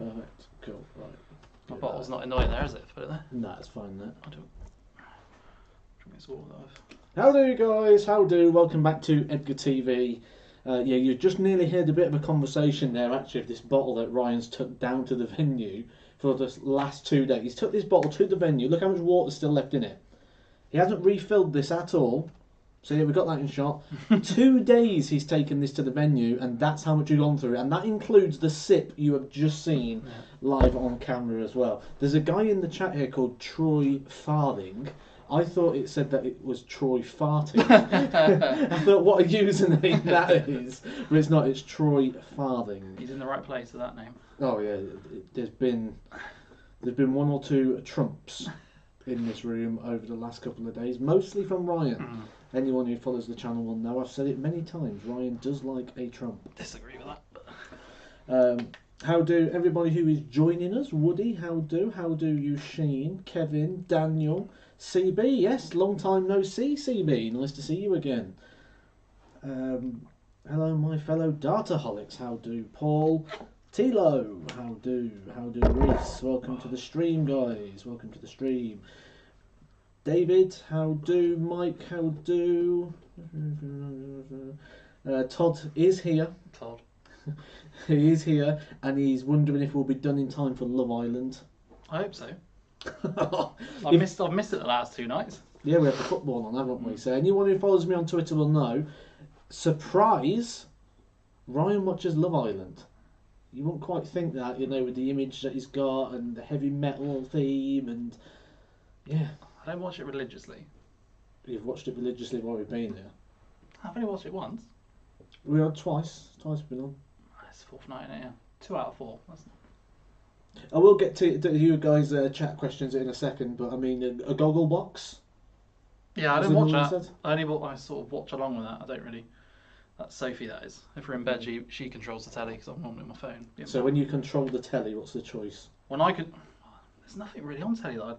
Perfect. Cool. Right. My bottle's not annoying there, is it? Put it there. No, it's fine there. I don't. Drink this water that How do guys? How do? Welcome back to Edgar TV. Yeah, you just nearly heard a bit of a conversation there actually of this bottle that Ryan's took down to the venue for the last 2 days. He's took this bottle to the venue. Look how much water's still left in it. He hasn't refilled this at all. So yeah, we got that in shot. 2 days he's taken this to the venue, and that's how much you've gone through. And that includes the sip you have just seen live on camera as well. There's a guy in the chat here called Troy Farthing. I thought it said that it was Troy Farting. I thought, what a username that is. But it's not, it's Troy Farthing. He's in the right place with that name. Oh yeah, there's been one or two trumps in this room over the last couple of days, mostly from Ryan. Anyone who follows the channel will know I've said it many times. Ryan does like a trump. Disagree with that. How do everybody who is joining us? Woody, how do? How do you, Shane, Kevin, Daniel, CB? Yes, long time no see, CB. Nice to see you again. Hello, my fellow dataholics. How do? Paul, Tilo, how do? How do? Reese, welcome to the stream, guys. Welcome to the stream. David, how do? Mike, how do? Todd is here. Todd. He is here, and he's wondering if we'll be done in time for Love Island. I hope so. I've missed it the last 2 nights. Yeah, we have the football on, haven't we? So anyone who follows me on Twitter will know. Surprise! Ryan watches Love Island. You wouldn't quite think that, you know, with the image that he's got and the heavy metal theme and yeah. I don't watch it religiously. You've watched it religiously while we've been there. I've only watched it once. We had twice. Twice been on. It's 4th night in it, yeah. 2 out of 4. That's not... I will get to you guys chat questions in a second, but I mean a goggle box. Yeah, I don't watch that. I sort of watch along with that. I don't really. That's Sophie, that is. If we're in bed, she controls the telly because I'm normally on my phone. Yeah, so when you control the telly, what's the choice? When I could, there's nothing really on telly that I'm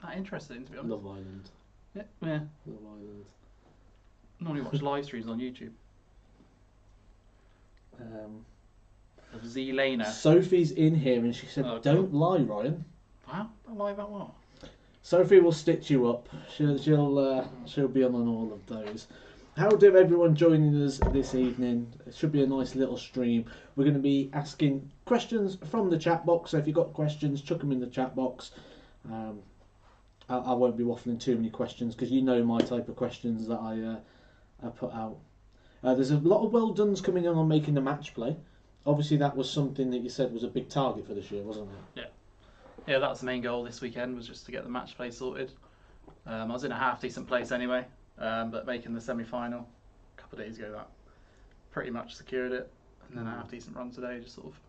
that interested in, to be honest. Love Island. Yeah. Love Island. Normally watch live streams on YouTube. Of Z-Lana. Sophie's in here and she said, "Don't lie, Ryan." Wow, don't lie about what? Sophie will stitch you up. She'll be on all of those. How do everyone joining us this evening? It should be a nice little stream. We're going to be asking questions from the chat box. So if you've got questions, chuck them in the chat box. I won't be waffling too many questions because you know my type of questions that I put out. There's a lot of well dones coming in on making the match play. Obviously, that was something that you said was a big target for this year, wasn't it? Yeah, that's the main goal this weekend, was just to get the match play sorted. I was in a half decent place anyway, but making the semi-final a couple of days ago, that pretty much secured it. And then a half decent run today, just sort of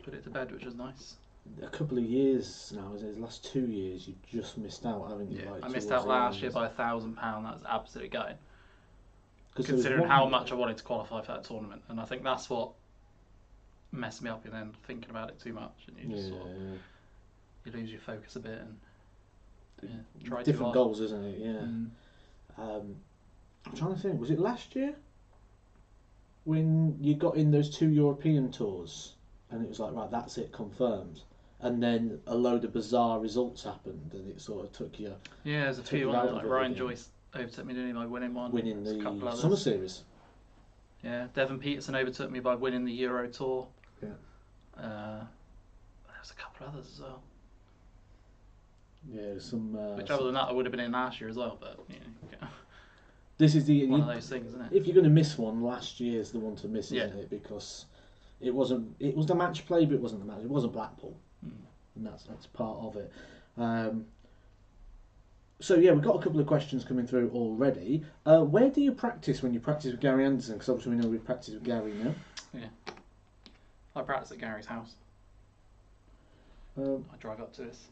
put it to bed, which was nice. A couple of years now, the last 2 years, you've just missed out, haven't you? Yeah, like, I missed out last year by £1,000. That was absolutely gutting. Considering one... how much I wanted to qualify for that tournament, and I think that's what messed me up. And then thinking about it too much, and you just you lose your focus a bit, and try different goals, isn't it? Yeah. I'm trying to think. Was it last year when you got in those 2 European tours, and it was like, right, that's it, confirmed, and then a load of bizarre results happened, and it sort of took you. Yeah, there's a few ones like Ryan Joyce overtook me, didn't he, by winning one. Winning the Summer Series. Yeah, Devon Peterson overtook me by winning the Euro Tour. Yeah. There was a couple of others as well. Yeah, some. Which other than that, I would have been in last year as well, but this is one of those things, isn't it? If you're going to miss one, last year's the one to miss, isn't it? Because it wasn't. It was the match play, but it wasn't the match. It wasn't Blackpool, and that's part of it. So yeah, we've got a couple of questions coming through already. Where do you practice when you practice with Gary Anderson? Because obviously we know we practice with Gary now. Yeah, I practice at Gary's house. I drive up to his.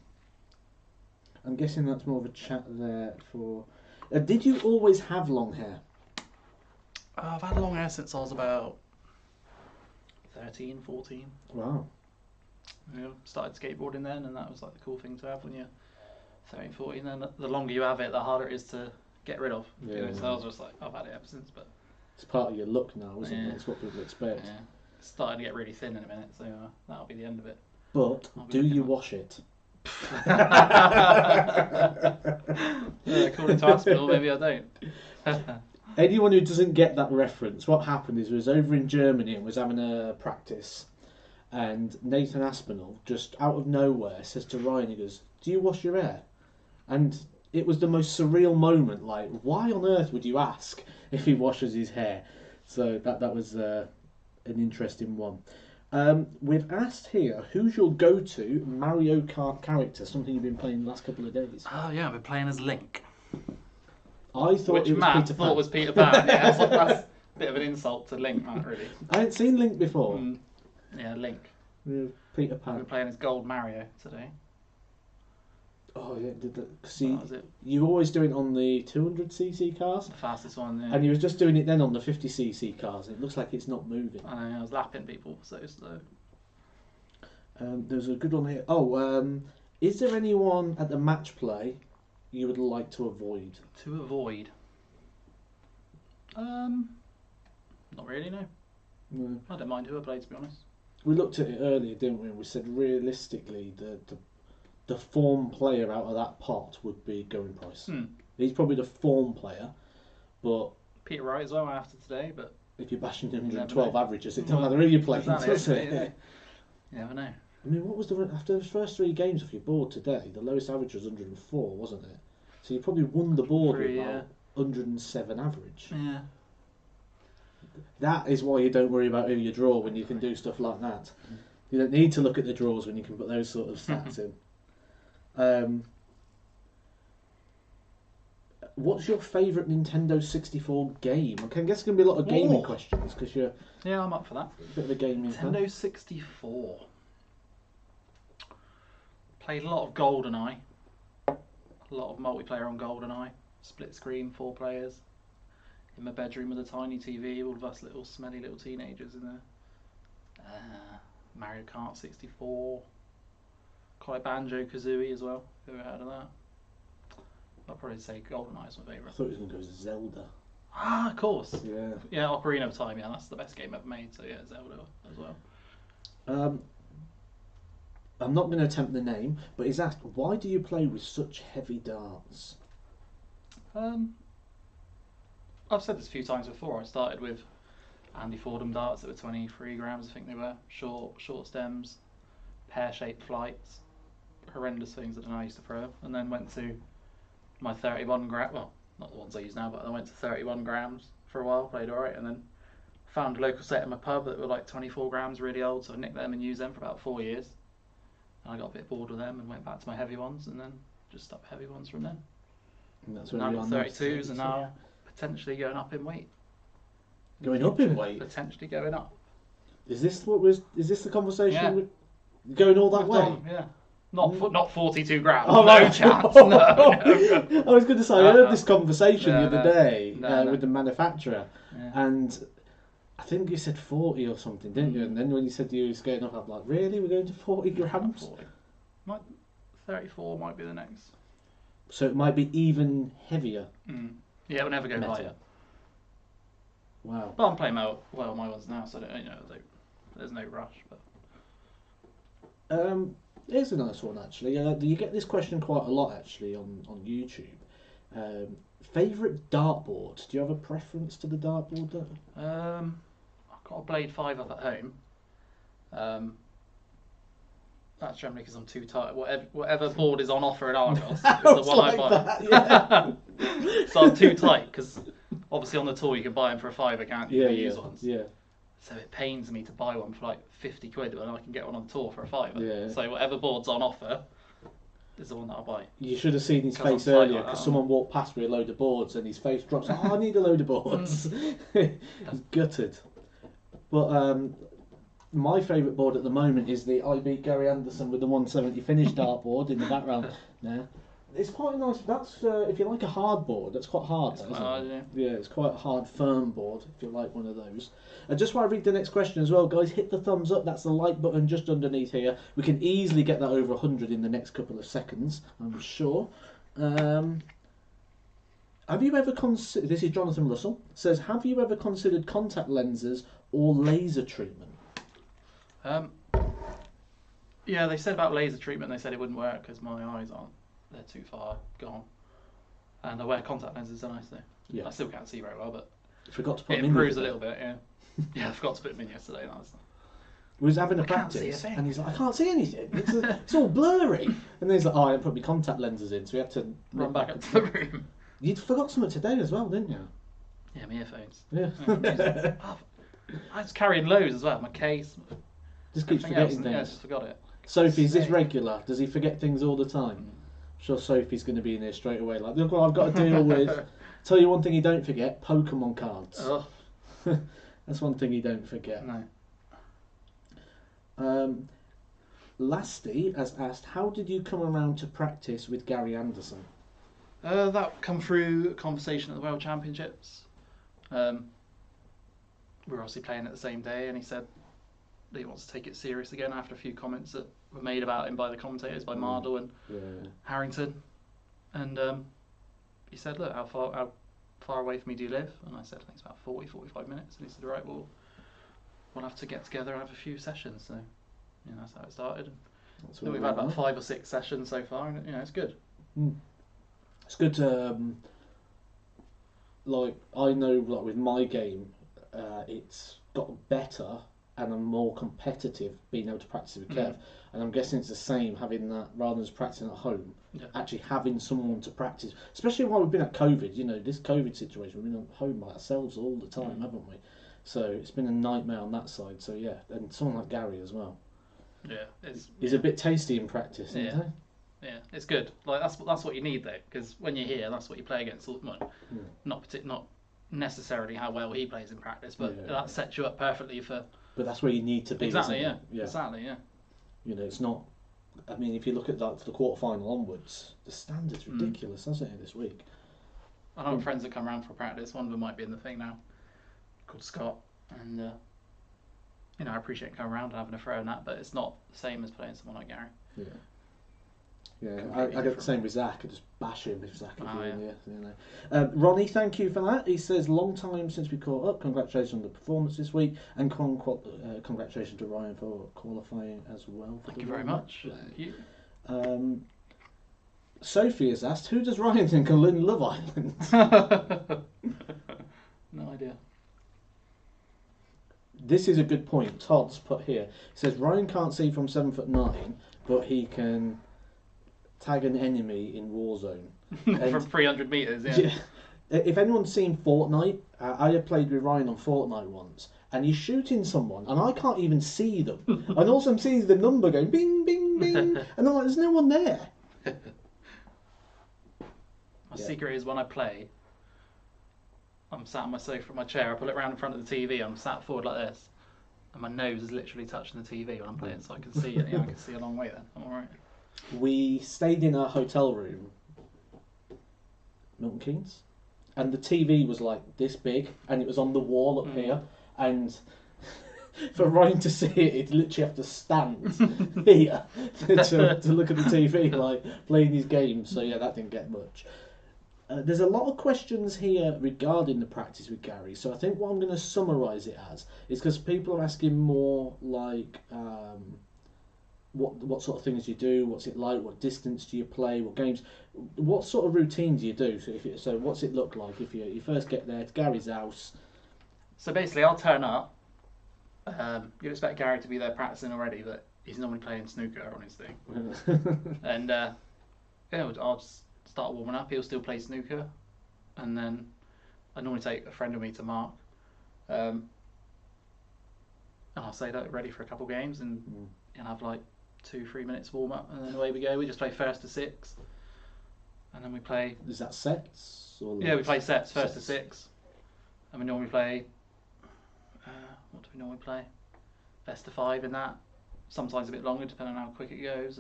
I'm guessing that's more of a chat there for... did you always have long hair? I've had long hair since I was about 13, 14. Wow. Yeah, started skateboarding then, and that was like the cool thing to have when you're 13, 14. Then the longer you have it, the harder it is to get rid of. Yeah. You know, so I was just like, I've had it ever since. But it's part of your look now, isn't it? It's what people expect. Yeah. starting to get really thin in a minute, so that'll be the end of it. But do you wash it? According to Aspinall, maybe I don't. Anyone who doesn't get that reference, what happened is we was over in Germany and was having a practice, and Nathan Aspinall, just out of nowhere, says to Ryan, he goes, "Do you wash your hair?" And it was the most surreal moment. Like, why on earth would you ask if he washes his hair? So that was an interesting one. We've asked here, who's your go-to Mario Kart character? Something you've been playing the last couple of days. Oh yeah, I've been playing as Link. I thought Which it was Matt Peter thought Pan. was Peter Pan. Yeah, that's a bit of an insult to Link, Matt, really. I hadn't seen Link before. Yeah, Link. Yeah, Peter I've Pan. been playing as Gold Mario today. Oh yeah, see, That was it. you always do it on the 200cc cars, The fastest one, yeah. and you was just doing it then on the 50cc cars. It looks like it's not moving. I know, I was lapping people so slow. There's a good one here. Oh, is there anyone at the match play you would like to avoid? To avoid? Not really, no. No. I don't mind who I play, to be honest. We looked at it earlier, didn't we? And we said realistically, the form player out of that pot would be Going Price. He's probably the form player, but Peter Wright as well after today, but if you're bashing never 112 know. averages, it doesn't matter who you're playing, Exactly, does it? yeah. You never know. I mean, what was after the first 3 games off your board today? The lowest average was 104, wasn't it? So you probably won the board with about 107 average. Yeah. That is why you don't worry about who you draw when you can do stuff like that. You don't need to look at the draws when you can put those sort of stats in. What's your favourite Nintendo 64 game? I guess it's going to be a lot of gaming questions because you're Yeah, I'm up for that. a bit of a gaming fan. Nintendo 64. Played a lot of GoldenEye. A lot of multiplayer on GoldenEye. Split screen, 4 players. In my bedroom with a tiny TV, all of us little smelly little teenagers in there. Mario Kart 64. Quite Banjo-Kazooie as well. Ever heard of that? I'd probably say GoldenEye is my I favourite. thought it was going to go Zelda. Ah, of course. Yeah. Yeah, Ocarina of Time, yeah, that's the best game ever made, so yeah, Zelda as well. I'm not going to attempt the name, but he's asked, why do you play with such heavy darts? I've said this a few times before. I started with Andy Fordham darts that were 23 grams, I think they were. Short stems, pear-shaped flights, horrendous things that I used to throw. And then went to my 31 gram, well, not the ones I use now, but I went to 31 grams for a while, played alright, and then found a local set in my pub that were like 24 grams, really old, so I nicked them and used them for about 4 years. And I got a bit bored with them and went back to my heavy ones, and then just stuck heavy ones from then. And that's Now where I've we are got 32s and now potentially going up in weight. Going up in weight? Potentially going up. Is this the conversation? Yeah. Going all that We've way? done, yeah. Not 42 grams. Oh, no right. chance. No. I was going to say, I heard this conversation the other day No. with the manufacturer, Yeah. and I think you said 40 or something, didn't you? And then when you said you was going up, I'm like, really? We're going to 40 grams? 40. 34 might be the next. So it might be even heavier. Yeah, we'll never go Metal. higher. Wow. But I'm playing my ones now, so I don't, there's no rush. But Here's a nice one, actually. You get this question quite a lot, actually, on YouTube. Favourite dartboard? Do you have a preference to the dartboard? I've got a Blade 5 up at home. That's generally because I'm too tight. Whatever board is on offer at Argos is the one I buy. That, yeah. So I'm too tight because obviously on the tour you can buy them for a £5, can't you? Yeah, for used ones. yeah. So it pains me to buy one for like 50 quid when I can get one on tour for a £5. Yeah. So whatever board's on offer is the one that I buy. You should have seen his 'Cause I'm face tight earlier like because that, someone walked past with a load of boards and his face drops. Oh, I need a load of boards. He's gutted. But my favourite board at the moment is the I Beat Gary Anderson with the 170 finish dartboard in the background there. It's quite nice. That's if you like a hard board. That's quite hard. Though, isn't it? Yeah, it's quite a hard, firm board if you like one of those. Just while I read the next question as well, guys, hit the thumbs up. That's the like button just underneath here. We can easily get that over 100 in the next couple of seconds, I'm sure. Have you ever considered? This is Jonathan Russell says, have you ever considered contact lenses or laser treatment? Um, yeah, they said about laser treatment. They said it wouldn't work because my eyes they're too far gone, and I wear contact lenses, don't I? So Yeah. I still can't see very well, but Forgot to put it them in improves a the other little day. bit. Yeah, yeah, I forgot to put them in yesterday. That was... We was having a I can't see a practice, thing. and he's like, I can't see anything. It's all blurry. And then he's like, oh, I didn't put my contact lenses in, so we had to Run back up to the room. You'd forgot something today as well, didn't you? Yeah, my earphones. Yeah. I was carrying loads as well. My case. Just keeps everything else, forgetting Yeah, things. just forgot it. Sophie, is this regular? Does he forget things all the time? I'm sure Sophie's going to be in here straight away. Like, look what I've got to deal with. Tell you one thing you don't forget: Pokemon cards. Oh, That's one thing you don't forget. no. Lasty has asked, how did you come around to practice with Gary Anderson? That come through a conversation at the World Championships. We were obviously playing at the same day, and he said that he wants to take it serious again after a few comments that were made about him by the commentators, by Mardle and Harrington. And he said, look, how far away from me do you live? And I said, I think it's about 45 minutes. And he said, right, well, we'll have to get together and have a few sessions. So, that's how it started. And we've had about 5 or 6 sessions so far, and it's good. It's good to, I know, with my game, it's got better and I'm more competitive being able to practice with Kev. And I'm guessing it's the same, having that, rather than just practicing at home, actually having someone to practice. Especially while we've been at COVID, this COVID situation, we've been at home by ourselves all the time, haven't we? So it's been a nightmare on that side. So yeah, and someone like Gary as well. Yeah, he's a bit tasty in practice, isn't he? Yeah, it's good. Like that's what you need though, because when you're here, that's what you play against all the time. Not necessarily how well he plays in practice, but that sets you up perfectly for. But that's where you need to be. Exactly. Isn't Yeah. it? Exactly. Yeah. It's not. I mean, if you look at for the quarterfinal onwards, the standard's ridiculous, hasn't it? This week. I have friends that come around for practice. One of them might be in the thing now, called Scott, and I appreciate him coming around and having a throw in that, but it's not the same as playing someone like Gary. Yeah. Yeah, I get the same with Zach. I just bash him if Zach is here. Ronnie, thank you for that. He says, long time since we caught up. Congratulations on the performance this week, and congratulations to Ryan for qualifying as well. Thank you very much. Thank you. Sophie has asked, who does Ryan think will win Love Island? No idea. This is a good point. Todd's put here. He says Ryan can't see from 7'9", but he can tag an enemy in Warzone. From 300 metres, yeah. If anyone's seen Fortnite, I have played with Ryan on Fortnite once, and he's shooting someone, and I can't even see them. And also I'm seeing the number going bing, bing, bing, and I'm like, there's no one there. My secret is when I play, I'm sat on my sofa in my chair, I pull it around in front of the TV, I'm sat forward like this, and my nose is literally touching the TV when I'm playing, so I can see it. I can see a long way then. I'm alright. We stayed in a hotel room, Milton Keynes, and the TV was like this big, and it was on the wall up here, and for Ryan to see it, he'd literally have to stand here to look at the TV, like playing his games. So yeah, that didn't get much. There's a lot of questions here regarding the practice with Gary, so I think what I'm going to summarise it as is because people are asking more like what sort of things you do, what's it like, what distance do you play, what games, what sort of routine do you do? So what's it look like if you first get there to Gary's house? So basically, I'll turn up. You'd expect Gary to be there practicing already, but he's normally playing snooker on his thing. And I'll just start warming up. He'll still play snooker, and then I normally take a friend of me to Mark, and I'll say that ready for a couple games, and have like 2-3 minutes warm up, and then away we go. We just play first to 6, and then we play. Is that sets? Or we play sets first to 6, and we normally play. What do we normally play? Best of 5 in that. Sometimes a bit longer, depending on how quick it goes,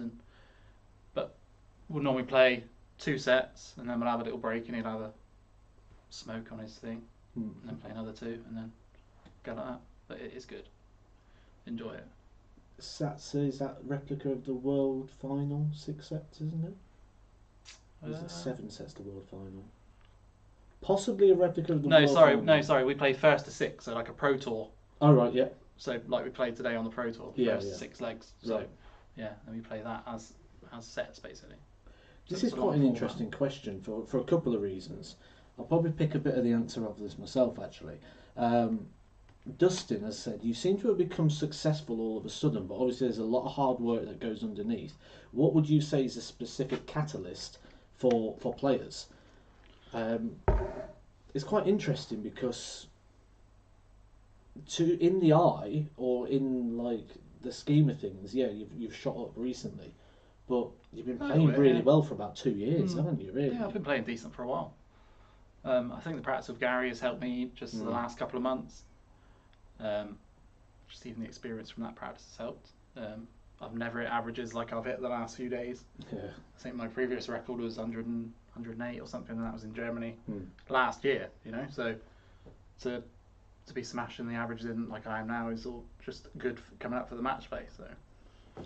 but we'll normally play 2 sets, and then we'll have a little break, and he'll have a smoke on his thing, and then play another 2, and then go like that. But it is good. Enjoy it. Sets is that replica of the world final, 6 sets, isn't it? Or is it 7 sets the world final? Possibly a replica of the world final. No, sorry. We play first to 6, so like a pro tour. Oh right, yeah. So like we played today on the Pro Tour, first 6 legs. So yeah, and we play that as sets basically. This is quite an interesting question for a couple of reasons. I'll probably pick a bit of the answer of this myself actually. Dustin has said, you seem to have become successful all of a sudden, but obviously there's a lot of hard work that goes underneath. What would you say is a specific catalyst for players? It's quite interesting because in the eye, or in like the scheme of things, yeah, you've shot up recently, but you've been playing really well for about 2 years, haven't you? Really? Yeah, I've been playing decent for a while. I think the practice with Gary has helped me just the last couple of months. Just even the experience from that practice has helped. I've never hit averages like I've hit the last few days. Yeah. I think my previous record was 108 or something, and that was in Germany last year. You know, so to be smashing the averages in like I am now is all just good for coming up for the match play. So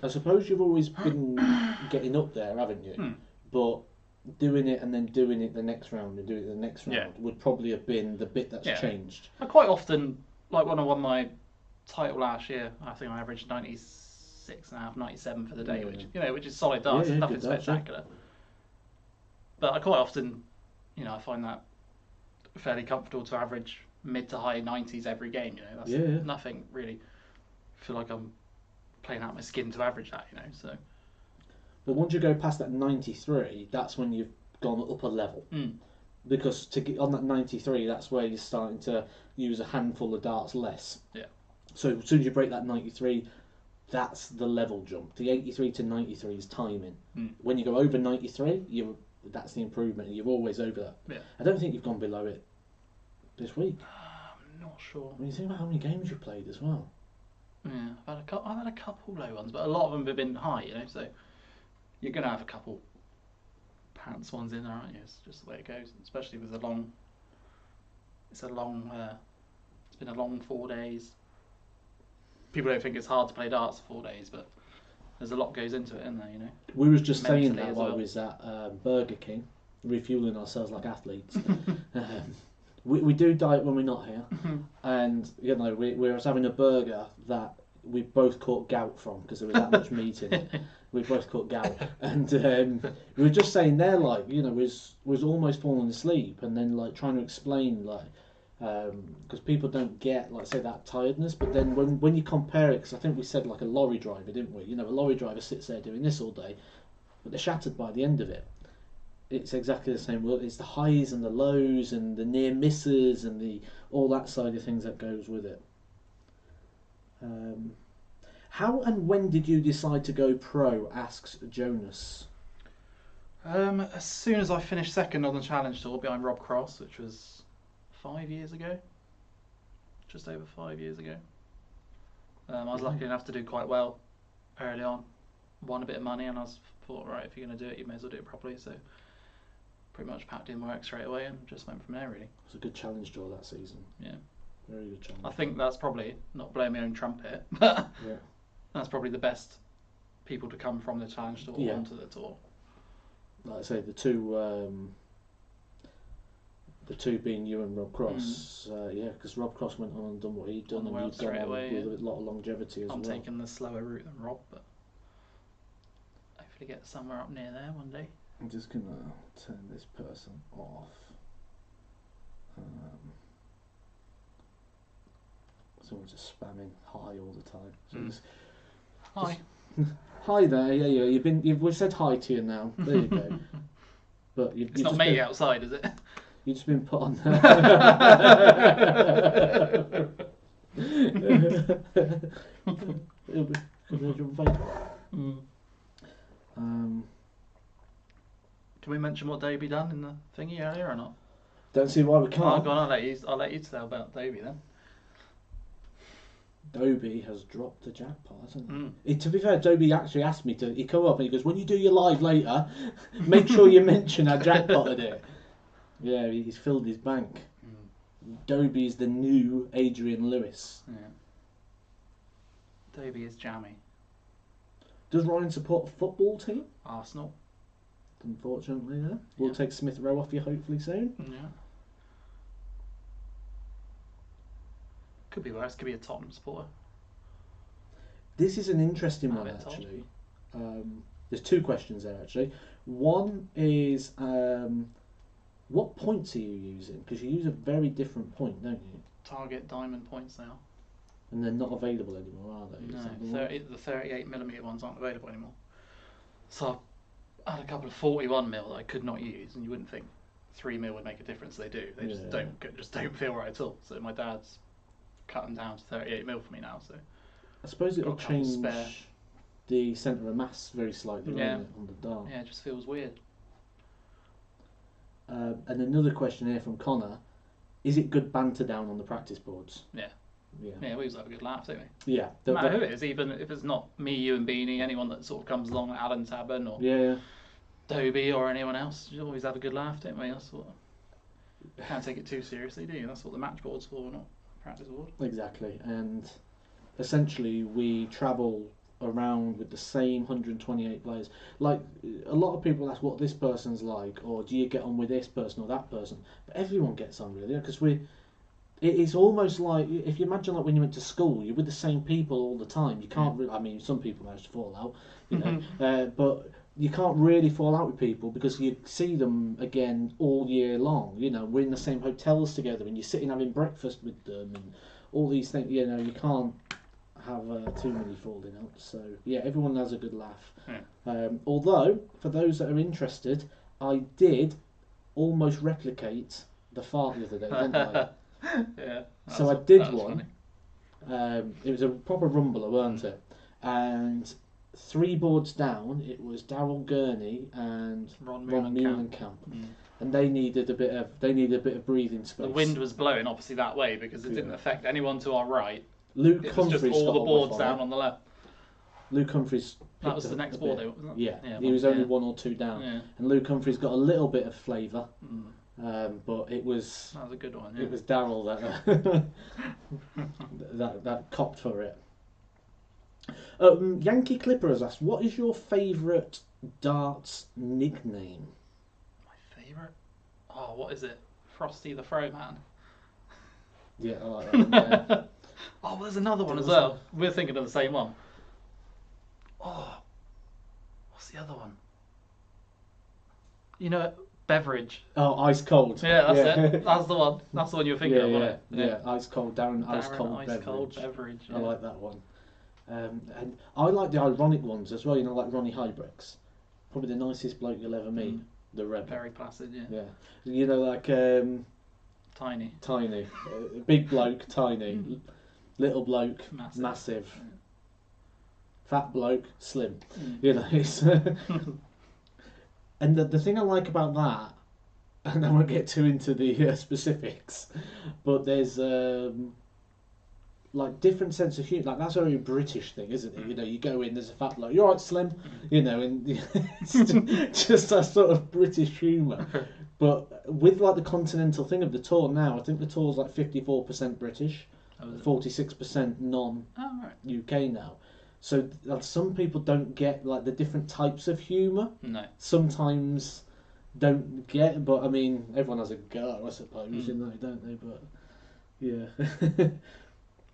I suppose you've always been getting up there, haven't you? But doing it and then doing it the next round and doing it the next round would probably have been the bit that's changed. I quite often, like when I won my title last year, I think I averaged 96.5, 97 for the day, which is solid darts, nothing spectacular. But I quite often, I find that fairly comfortable to average mid to high 90s every game. That's nothing really. I feel like I'm playing out my skin to average that. So. But once you go past that 93, that's when you've gone up a level. Because to get on that 93, that's where you're starting to use a handful of darts less. Yeah. So as soon as you break that 93, that's the level jump. The 83 to 93 is timing. When you go over 93, that's the improvement. You're always over that. Yeah. I don't think you've gone below it this week. I'm not sure. When you think about how many games you've played as well. Yeah, I've had a couple low ones, but a lot of them have been high. So you're going to have a couple pants ones in there, aren't you? It's just the way it goes, especially with it's been a long 4 days. People don't think it's hard to play darts for 4 days, but there's a lot goes into it, isn't there? We was just saying that while we was at Burger King, refueling ourselves like athletes. We do diet when we're not here, and we was having a burger that we both caught gout from because there was that much meat in it. We both caught gout, and we were just saying there, was almost falling asleep, and then trying to explain because people don't get say that tiredness, but then when you compare it, because I think we said a lorry driver, didn't we? A lorry driver sits there doing this all day, but they're shattered by the end of it. It's exactly the same. It's the highs and the lows and the near misses and all that side of things that goes with it. How and when did you decide to go pro? Asks Jonas. As soon as I finished second on the Challenge Tour behind Rob Cross, which was 5 years ago, just over 5 years ago. I was lucky enough to do quite well early on. Won a bit of money, and I thought, right, if you're going to do it, you may as well do it properly. So pretty much packed in work straight away and just went from there, really. It was a good Challenge Tour that season. Yeah. Very good challenge. I think that's probably, not blowing my own trumpet, but that's probably the best people to come from the Challenge Tour onto the tour. Like I say, the two being you and Rob Cross, because Rob Cross went on and done what he'd done, and you'd gone on with a lot of longevity as well. I'm taking the slower route than Rob, but hopefully get somewhere up near there one day. I'm just going to turn this person off. Someone's just spamming hi all the time. So hi. Hi there. Yeah. We've said hi to you now. There you go. But it's not me outside, is it? You've just been put on there. Can we mention what Dobie done in the thingy earlier or not? Don't see why we can't. Go on, I'll let you tell about Dobie then. Dobie has dropped the jackpot, hasn't he? To be fair, Dobie actually asked me to. He come up and he goes, "When you do your live later, make sure you mention our jackpot today." Yeah, he's filled his bank. Dobie is the new Adrian Lewis. Yeah. Dobie is jammy. Does Ryan support a football team? Arsenal. Unfortunately, yeah. We'll take Smith Rowe off you hopefully soon. Yeah. Could be worse. Could be a Tottenham supporter. This is an interesting Have one, it told. actually. There's two questions there, actually. One is, what points are you using? Because you use a very different point, don't you? Target diamond points now. And they're not available anymore, are they? Is that the No, one? the 38mm ones aren't available anymore. So I had a couple of 41mm that I could not use, and you wouldn't think 3mm would make a difference. They do. They just don't feel right at all. So my dad's cut them down to 38mm for me now. So I suppose it'll got a couple change spare. the centre of mass very slightly, Yeah. won't it, on the dart? Yeah, it just feels weird. And another question here from Connor: is it good banter down on the practice boards? Yeah. Yeah. Yeah, we always have a good laugh, don't we? Yeah. No matter who it is, even if it's not me, you, and Beanie, anyone that sort of comes along, like Alan Tabern or Yeah. Dobie or anyone else, you always have a good laugh, don't we? That's what. Can't take it too seriously, do you? That's what the match board's for, not practice board. Exactly. And essentially, we travel around with the same 128 players. Like, a lot of people ask what this person's like, or do you get on with this person or that person? But everyone gets on, really, because it is almost like, if you imagine like when you went to school, you're with the same people all the time. You can't really, I mean, some people manage to fall out, you know, but you can't really fall out with people because you see them again all year long. You know, we're in the same hotels together and you're sitting having breakfast with them and all these things. You know, you can't have too many falling outs. So yeah, everyone has a good laugh. Although, for those that are interested, I did almost replicate the fart the other day, didn't I? Yeah. So I did one. It was a proper rumbler, weren't it? And 3 boards down, it was Darryl Gurney and Ron Muhlenkamp, and they needed a bit of breathing space. The wind was blowing obviously that way because it didn't affect anyone to our right. Luke It was Humphries just all got the a boards whiff on down it. on the left. Luke Humphries. That was the next board, though, wasn't it? Yeah, he was only 1 or 2 down, and Luke Humphries got a little bit of flavour. But it was. That was a good one. Yeah. It was Darryl that that copped for it. Yankee Clipper has asked, "What is your favourite darts nickname?" My favourite? Oh, what is it? Frosty the Throwman. Yeah, I like that. Yeah. Oh, there's another one as well. We're thinking of the same one. Oh, what's the other one? You know, beverage. Oh, ice cold. Yeah, that's it. That's the one. That's the one you were thinking of, wasn't it? Yeah, ice cold. Darren ice cold beverage. I like that one. And I like the ironic ones as well. You know, like Ronnie Hybrex, probably the nicest bloke you'll ever meet. The Rebel. Very placid, yeah. Yeah. You know, like tiny. Big bloke, tiny. Little bloke, massive. Yeah. Fat bloke, slim. You know, it's and the thing I like about that, and I won't get too into the specifics, but there's like different sense of humour. Like that's a very British thing, isn't it? You know, you go in, there's a fat bloke, you're right, slim. You know, and it's just that sort of British humour. But with like the continental thing of the tour now, I think the tour's like 54% British, 46% non-UK now. So some people don't get like the different types of humour. No. Sometimes don't get, but I mean, everyone has a go, I suppose, you know, don't they? But yeah.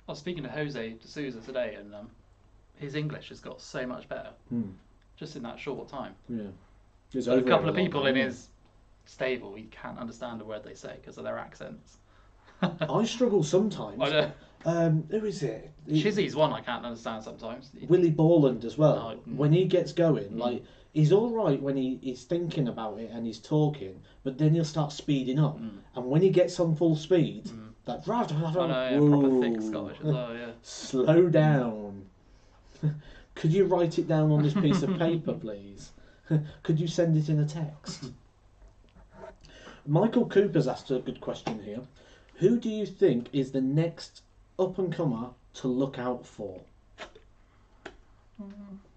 I was speaking to Jose de Souza today, and his English has got so much better just in that short time. Yeah. So a couple of people in his stable, he can't understand a word they say because of their accents. I struggle sometimes. I know. Who is it? Chizzy's one I can't understand sometimes. Willie Borland as well. Oh, when he gets going, like he's all right when he's thinking about it and he's talking, but then he'll start speeding up, and when he gets on full speed, that proper thick Scottish as well. Yeah. Slow down. Could you write it down on this piece of paper, please? Could you send it in a text? Michael Cooper's asked a good question here. Who do you think is the next up-and-comer to look out for?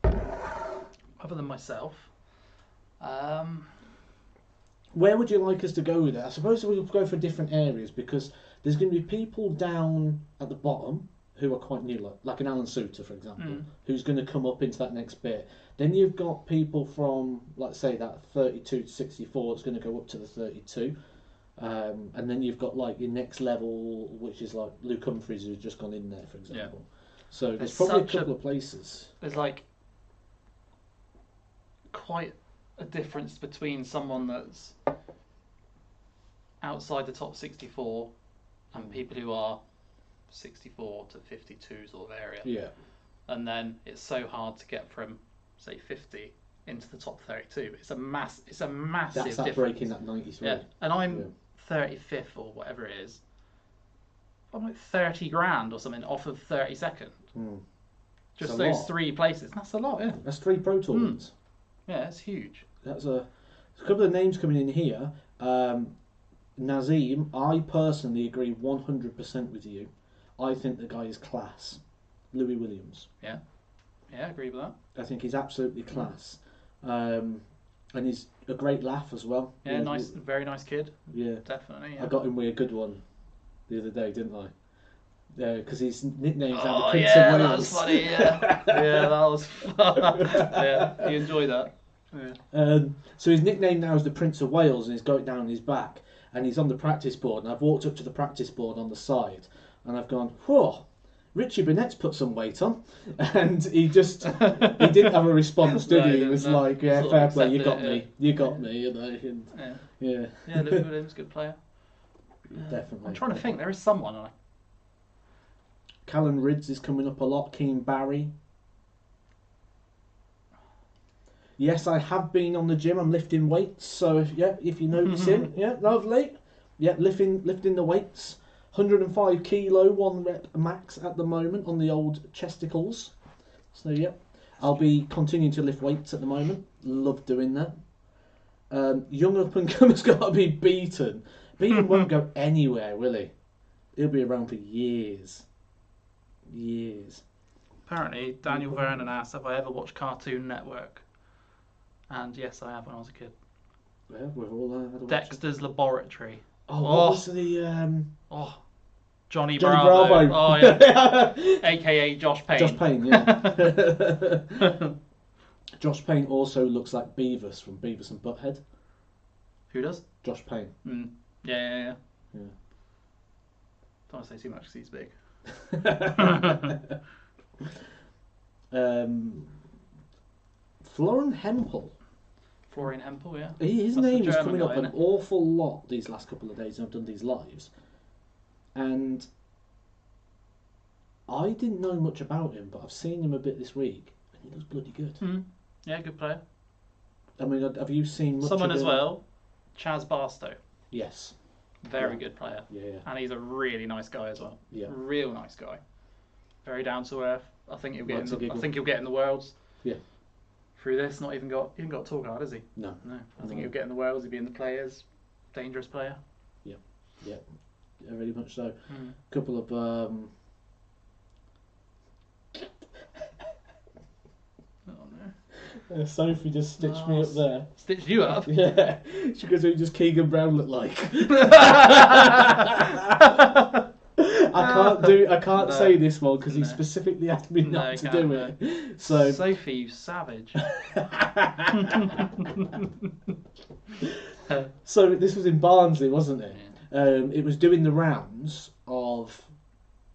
Other than myself. Where would you like us to go with it? I suppose we'll go for different areas because there's going to be people down at the bottom who are quite new, like an Alan Souter, for example, who's going to come up into that next bit. Then you've got people from, like say, that 32 to 64 that's going to go up to the 32. And then you've got like your next level, which is like Luke Humphries, who's just gone in there, for example. So there's probably a couple of places. There's like quite a difference between someone that's outside the top 64 and people who are 64 to 52 sort of area. Yeah. And then it's so hard to get from, say, 50 into the top 32. It's a massive That's difference. that breaking that 93. Yeah. And I'm 35th or whatever it is. I'm like 30 grand or something off of 32nd. Just those lot. 3 places. That's a lot, yeah. That's 3 Pro Tour wins. Yeah, it's huge. There's a couple of names coming in here. Nazim, I personally agree 100% with you. I think the guy is class. Louis Williams. Yeah, I agree with that. I think he's absolutely class. And he's a great laugh as well. Yeah, nice, very nice kid. Yeah. Definitely, yeah. I got him with a good one the other day, didn't I? Yeah, because his nickname's now the Prince yeah, of Wales. that was funny, yeah. Yeah, that was fun. Yeah, you enjoyed that. Yeah. So his nickname now is the Prince of Wales, and he's got it down his back. And he's on the practice board, and I've walked up to the practice board on the side, and I've gone, whoa, Richie Burnett's put some weight on. And he didn't have a response, did he? He was like, yeah, sort fair of play, you got accepted me, it, you got me, you know. And, yeah. Yeah, Louis Williams, good player. Definitely. I'm trying to think, there is someone. Callan Ridds is coming up a lot, Keane Barry. Yes, I have been on the gym. I'm lifting weights. So if you notice him, yeah, lovely. Yeah, lifting the weights. 105 kilo, 1 rep max at the moment on the old chesticles. So yeah, I'll be continuing to lift weights at the moment. Love doing that. Young up and comer's got to be Beaton. Beaton won't go anywhere, will he? He'll be around for years. Years. Apparently, Daniel Vernon asked if I ever watched Cartoon Network. And yes, I have when I was a kid. Yeah, we've all had a Dexter's Laboratory. Oh, what was the... Johnny Bravo. Oh, yeah. AKA Josh Payne. Josh Payne, yeah. Josh Payne also looks like Beavis from Beavis and Butthead. Who does? Josh Payne. Yeah. Don't want to say too much because he's big. Florian Hempel. Florian Hempel, yeah. His That's name the is German coming up guy, an awful lot these last couple of days. I've done these lives. And I didn't know much about him, but I've seen him a bit this week, and he looks bloody good. Yeah, good player. I mean, have you seen much Someone of as him? well, Chaz Barstow. Yes. Very good player. Yeah. And he's a really nice guy as well. Yeah. Real nice guy. Very down to earth. I think he'll get in the Worlds. Yeah. Through this, he hasn't got a tour card, has he? No. I think he'll get in the Worlds. He'll be in the Players. Dangerous player. Yeah, very much so. A couple of Sophie just stitched me up there. Stitched you up? Yeah. She goes, who does Keegan Brown look like? I can't say this one because he specifically asked me not to do it. So Sophie, you savage. So this was in Barnsley, wasn't it? It was doing the rounds of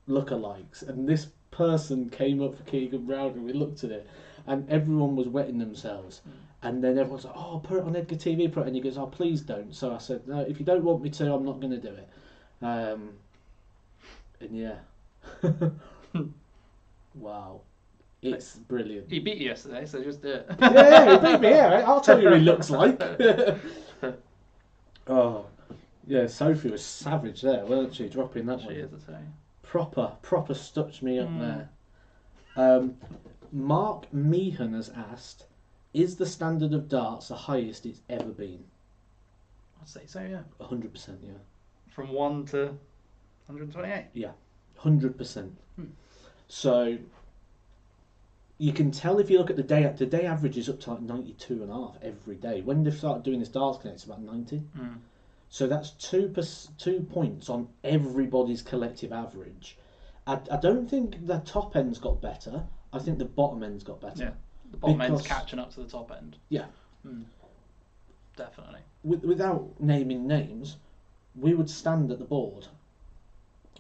lookalikes, and this person came up for Keegan Brown, and we looked at it, and everyone was wetting themselves. And then everyone's like, oh, put it on Edgar TV, and he goes, oh, please don't. So I said, no, if you don't want me to, I'm not going to do it. And yeah. Wow. It's brilliant. He beat you yesterday, so just do it. Yeah, he beat me, yeah. I'll tell you who he looks like. Oh, yeah, Sophie was savage there, wasn't she, dropping that one? She is, I tell you. Proper stutched me up there. Mark Meehan has asked, is the standard of darts the highest it's ever been? I'd say so, yeah. 100%, yeah. From 1 to 128? Yeah, 100%. So, you can tell if you look at the day average is up to like 92.5 every day. When they've started doing this Darts Connect, it's about 90. So that's 2 points on everybody's collective average. I don't think the top end's got better. I think the bottom end's got better. Yeah, the bottom end's catching up to the top end. Yeah. Definitely. Without naming names, we would stand at the board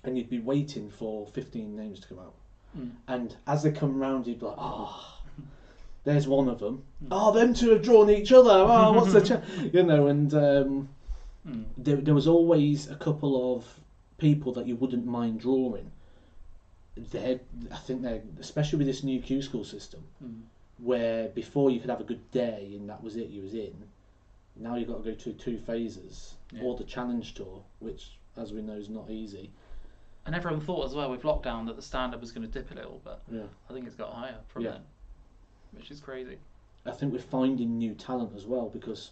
and you'd be waiting for 15 names to come out. and as they come round, you'd be like, oh, there's one of them. Oh, them two have drawn each other. Oh, what's the and there was always a couple of people that you wouldn't mind drawing. I think they're, especially with this new Q school system, where before you could have a good day and that was it, you was in. Now you've got to go through 2 phases, or the challenge tour, which, as we know, is not easy. And everyone thought as well with lockdown that the standard was going to dip a little, but I think it's got higher from then, which is crazy. I think we're finding new talent as well, because,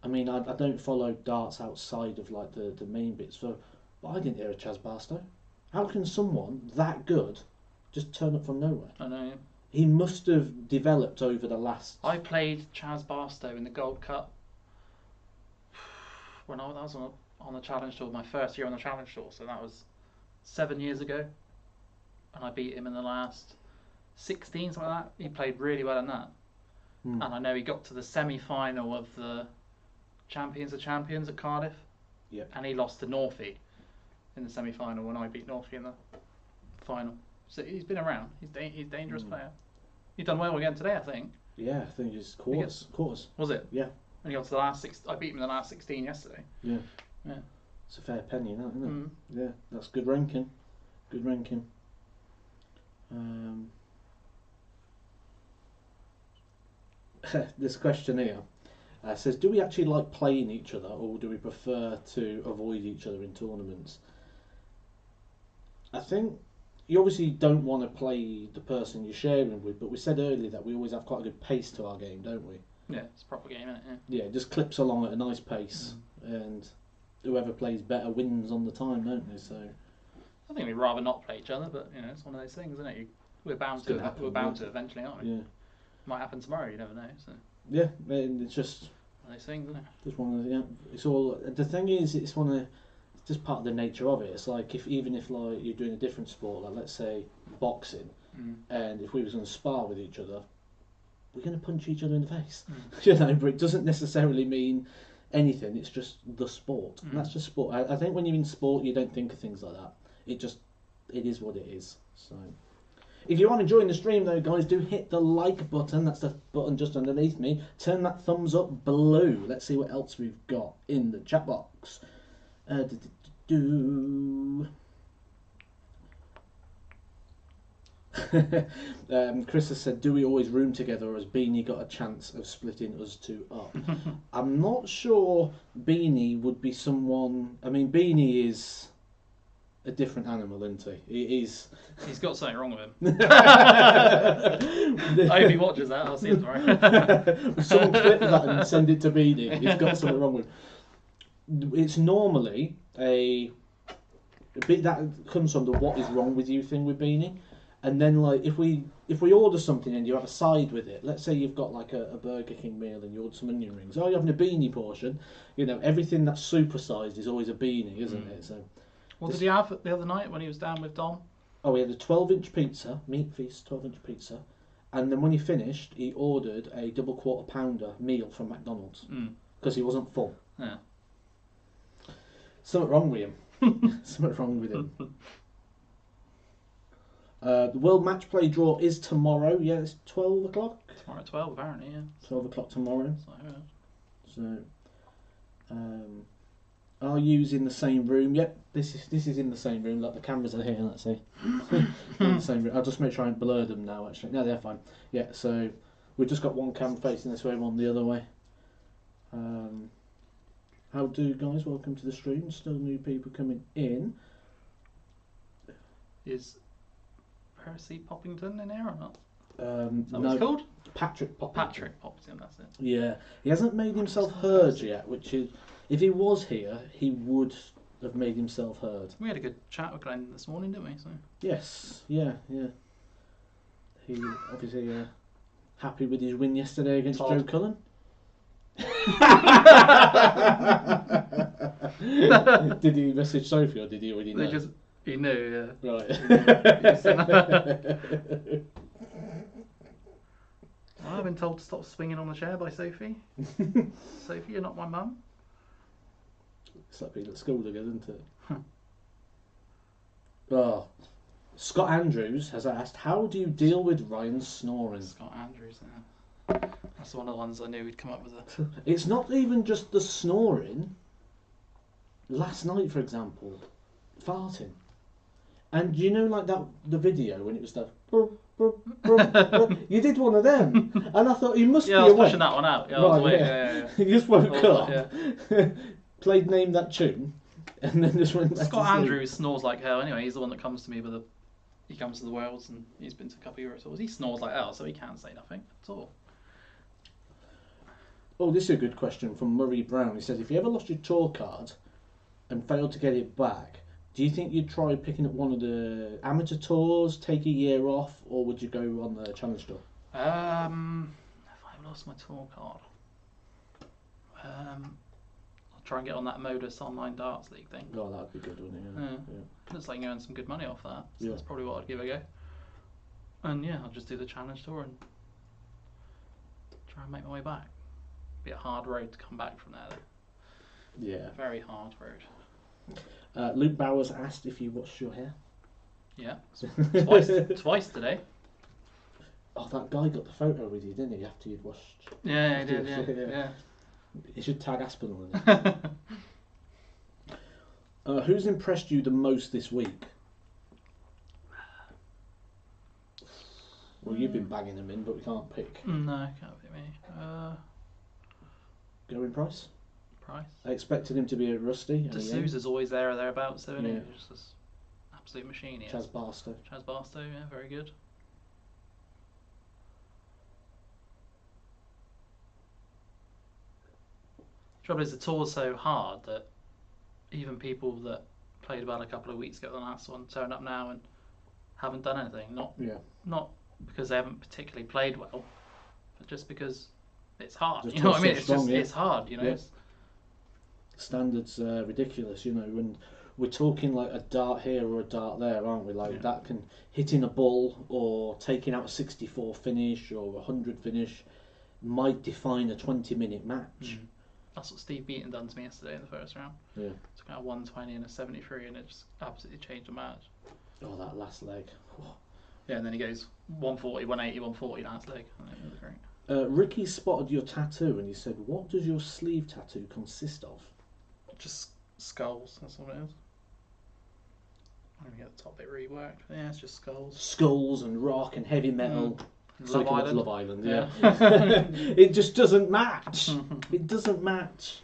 I mean, I don't follow darts outside of like the main bits, but I didn't hear of Chaz Barstow. How can someone that good just turn up from nowhere? I know. He must have developed over the last... I played Chaz Barstow in the Gold Cup when I was on the Challenge Tour, my first year on the Challenge Tour, so that was 7 years ago. And I beat him in the last 16, something like that. He played really well in that. And I know he got to the semi-final of the Champions of Champions at Cardiff. Yep. And he lost to Northie in the semi-final when I beat Northie in the final. So he's been around. He's a dangerous player. He's done well again today, I think. Yeah, I think he's quarters. Was it? Yeah. And he got to the last I beat him in the last 16 yesterday. Yeah. Yeah. It's a fair penny, that, isn't it? Yeah, that's good ranking. Good ranking. This question here says, do we actually like playing each other, or do we prefer to avoid each other in tournaments? I think you obviously don't want to play the person you're sharing with, but we said earlier that we always have quite a good pace to our game, don't we? Yeah, it's a proper game, isn't it? Yeah, it just clips along at a nice pace, and whoever plays better wins on the time, don't they? So I think we'd rather not play each other, but it's one of those things, isn't it? We're bound to eventually, aren't we? Yeah. Might happen tomorrow, you never know. So yeah, it's just one of those things, isn't it? just one of the, it's all. The thing is, it's just part of the nature of it. It's like even if like you're doing a different sport, like let's say boxing, and if we was going to spar with each other, we're going to punch each other in the face. But it doesn't necessarily mean anything. It's just the sport. And that's just sport. I think when you're in sport, you don't think of things like that. It is what it is. So, if you are enjoying the stream though, guys, do hit the like button. That's the button just underneath me. Turn that thumbs up blue. Let's see what else we've got in the chat box. Chris has said, do we always room together, or has Beanie got a chance of splitting us two up? I'm not sure Beanie would be someone... I mean, Beanie is a different animal, isn't he? He's got something wrong with him. I hope he watches that. I'll see him tomorrow. Someone clip that and send it to Beanie. He's got something wrong with him. It's normally a bit that comes from the what is wrong with you thing with Beanie. And then, like, if we order something and you have a side with it, let's say you've got like a Burger King meal and you order some onion rings. Oh, you're having a Beanie portion. Everything that's supersized is always a Beanie, isn't it? So, what did he have the other night when he was down with Dom? Oh, he had a 12-inch pizza, meat feast, 12-inch pizza, and then when he finished, he ordered a double quarter pounder meal from McDonald's because he wasn't full. Yeah. Something wrong with him. Something wrong with him. The World Match Play draw is tomorrow. Yeah, it's 12 o'clock. Tomorrow at 12, apparently, yeah. 12 o'clock tomorrow. So, are you in the same room? Yep, this is in the same room. Like the cameras are here. Let's see. In the same room. I'll just make sure I don't blur them now. Actually, no, they're fine. Yeah, so we've just got one camera facing this way, one the other way. How do, guys? Welcome to the stream. Still new people coming in. Is Percy Poppington in here or not? Is that what it's called? Patrick Poppington. Patrick Poppington, that's it. Yeah, he hasn't made himself heard yet, which is, if he was here, he would have made himself heard. We had a good chat with Glenn this morning, didn't we? So. Yes, yeah. He obviously happy with his win yesterday against Joe Cullen. Did he message Sophie, or did he already know? He knew, yeah. Right. I've been told to stop swinging on the chair by Sophie. Sophie, you're not my mum. It's like being at school again, isn't it? Oh, Scott Andrews has asked, how do you deal with Ryan's snoring? Scott Andrews, yeah. That's one of the ones I knew he'd come up with. It's not even just the snoring. Last night, for example, farting. And you know, like the video when it was the... You did one of them. And I thought, he must be I was awake. pushing that one out. Yeah, I Right, was awake. yeah. Yeah. He just woke up, Yeah. played Name That Tune, and then just went back Scott to sleep. Andrews snores like hell anyway. He's the one that comes to me with he comes to the Wales and he's been to a couple of Euro tours. He snores like hell, so he can't say nothing at all. Oh, this is a good question from Murray Brown. He says, if you ever lost your tour card and failed to get it back, do you think you'd try picking up one of the amateur tours, take a year off, or would you go on the challenge tour? If I've lost my tour card, I'll try and get on that Modus online darts league thing. Oh, that'd be good, wouldn't it? Yeah. Looks like you earn some good money off that, so Yeah. that's probably what I'd give a go. And yeah, I'll just do the challenge tour and try and make my way back. Be a hard road to come back from there, though. Yeah. Very hard road. Luke Bowers asked if you washed your hair. Yeah, twice today. Oh, that guy got the photo with you, didn't he? After you'd washed. Yeah, he did. Yeah. You should tag Aspinall in it. Who's impressed you the most this week? Well, you've been banging them in, but we can't pick. No, can't be me. Going Price? Price. I expected him to be a rusty. D'Souza's always there or thereabouts, though, isn't he? Yeah. He's just this absolute machine. He Chaz is. Barstow. Chaz Barstow, yeah, very good. Trouble is, the tour's so hard that even people that played about a couple of weeks ago, the last one, turn up now and haven't done anything. Not because they haven't particularly played well, but just because it's hard. The You know what I mean? tour's It's so just strong, yeah. it's hard. You know. Yeah. It's, Standards ridiculous, you know, when we're talking like a dart here or a dart there, aren't we? Like that can hitting a ball or taking out a 64 finish or a 100 finish might define a 20-minute match. That's what Steve Beaton done to me yesterday in the first round. Yeah. Took out a 120 and a 73, and it just absolutely changed the match. Oh, that last leg. Yeah, and then he goes 140, 180, 140 last leg. I think it was great. Ricky spotted your tattoo and he said, what does your sleeve tattoo consist of? Just skulls, that's all it is. I'm going to get the top bit reworked. Yeah, it's just skulls. Skulls and rock and heavy metal. So Love Island. Love Island, yeah. It just doesn't match. It doesn't match.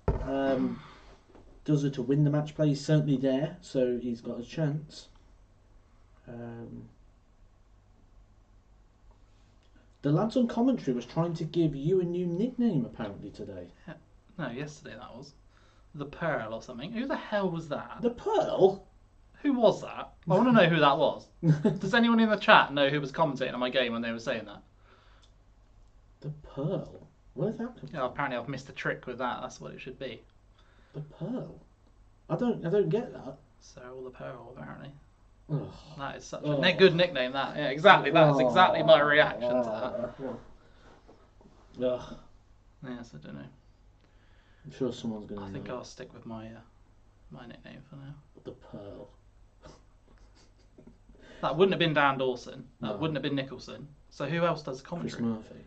Does it to win the match play? He's certainly there, so he's got a chance. The lads on commentary was trying to give you a new nickname apparently today. No, yesterday that was. The Pearl or something. Who the hell was that? The Pearl? Who was that? I want to know who that was. Does anyone in the chat know who was commentating on my game when they were saying that? The Pearl? Where's that come from? Yeah, apparently I've missed a trick with that. That's what it should be. The Pearl? I don't get that. Searle the Pearl, apparently. Ugh. That is such a good nickname, that. Yeah, exactly. That's exactly my reaction to that. Ugh. Yes, I don't know. I'm sure someone's going to I think know. I'll stick with my my nickname for now. The Pearl. That wouldn't have been Dan Dawson. That No. wouldn't have been Nicholson. So who else does Chris commentary? Murphy.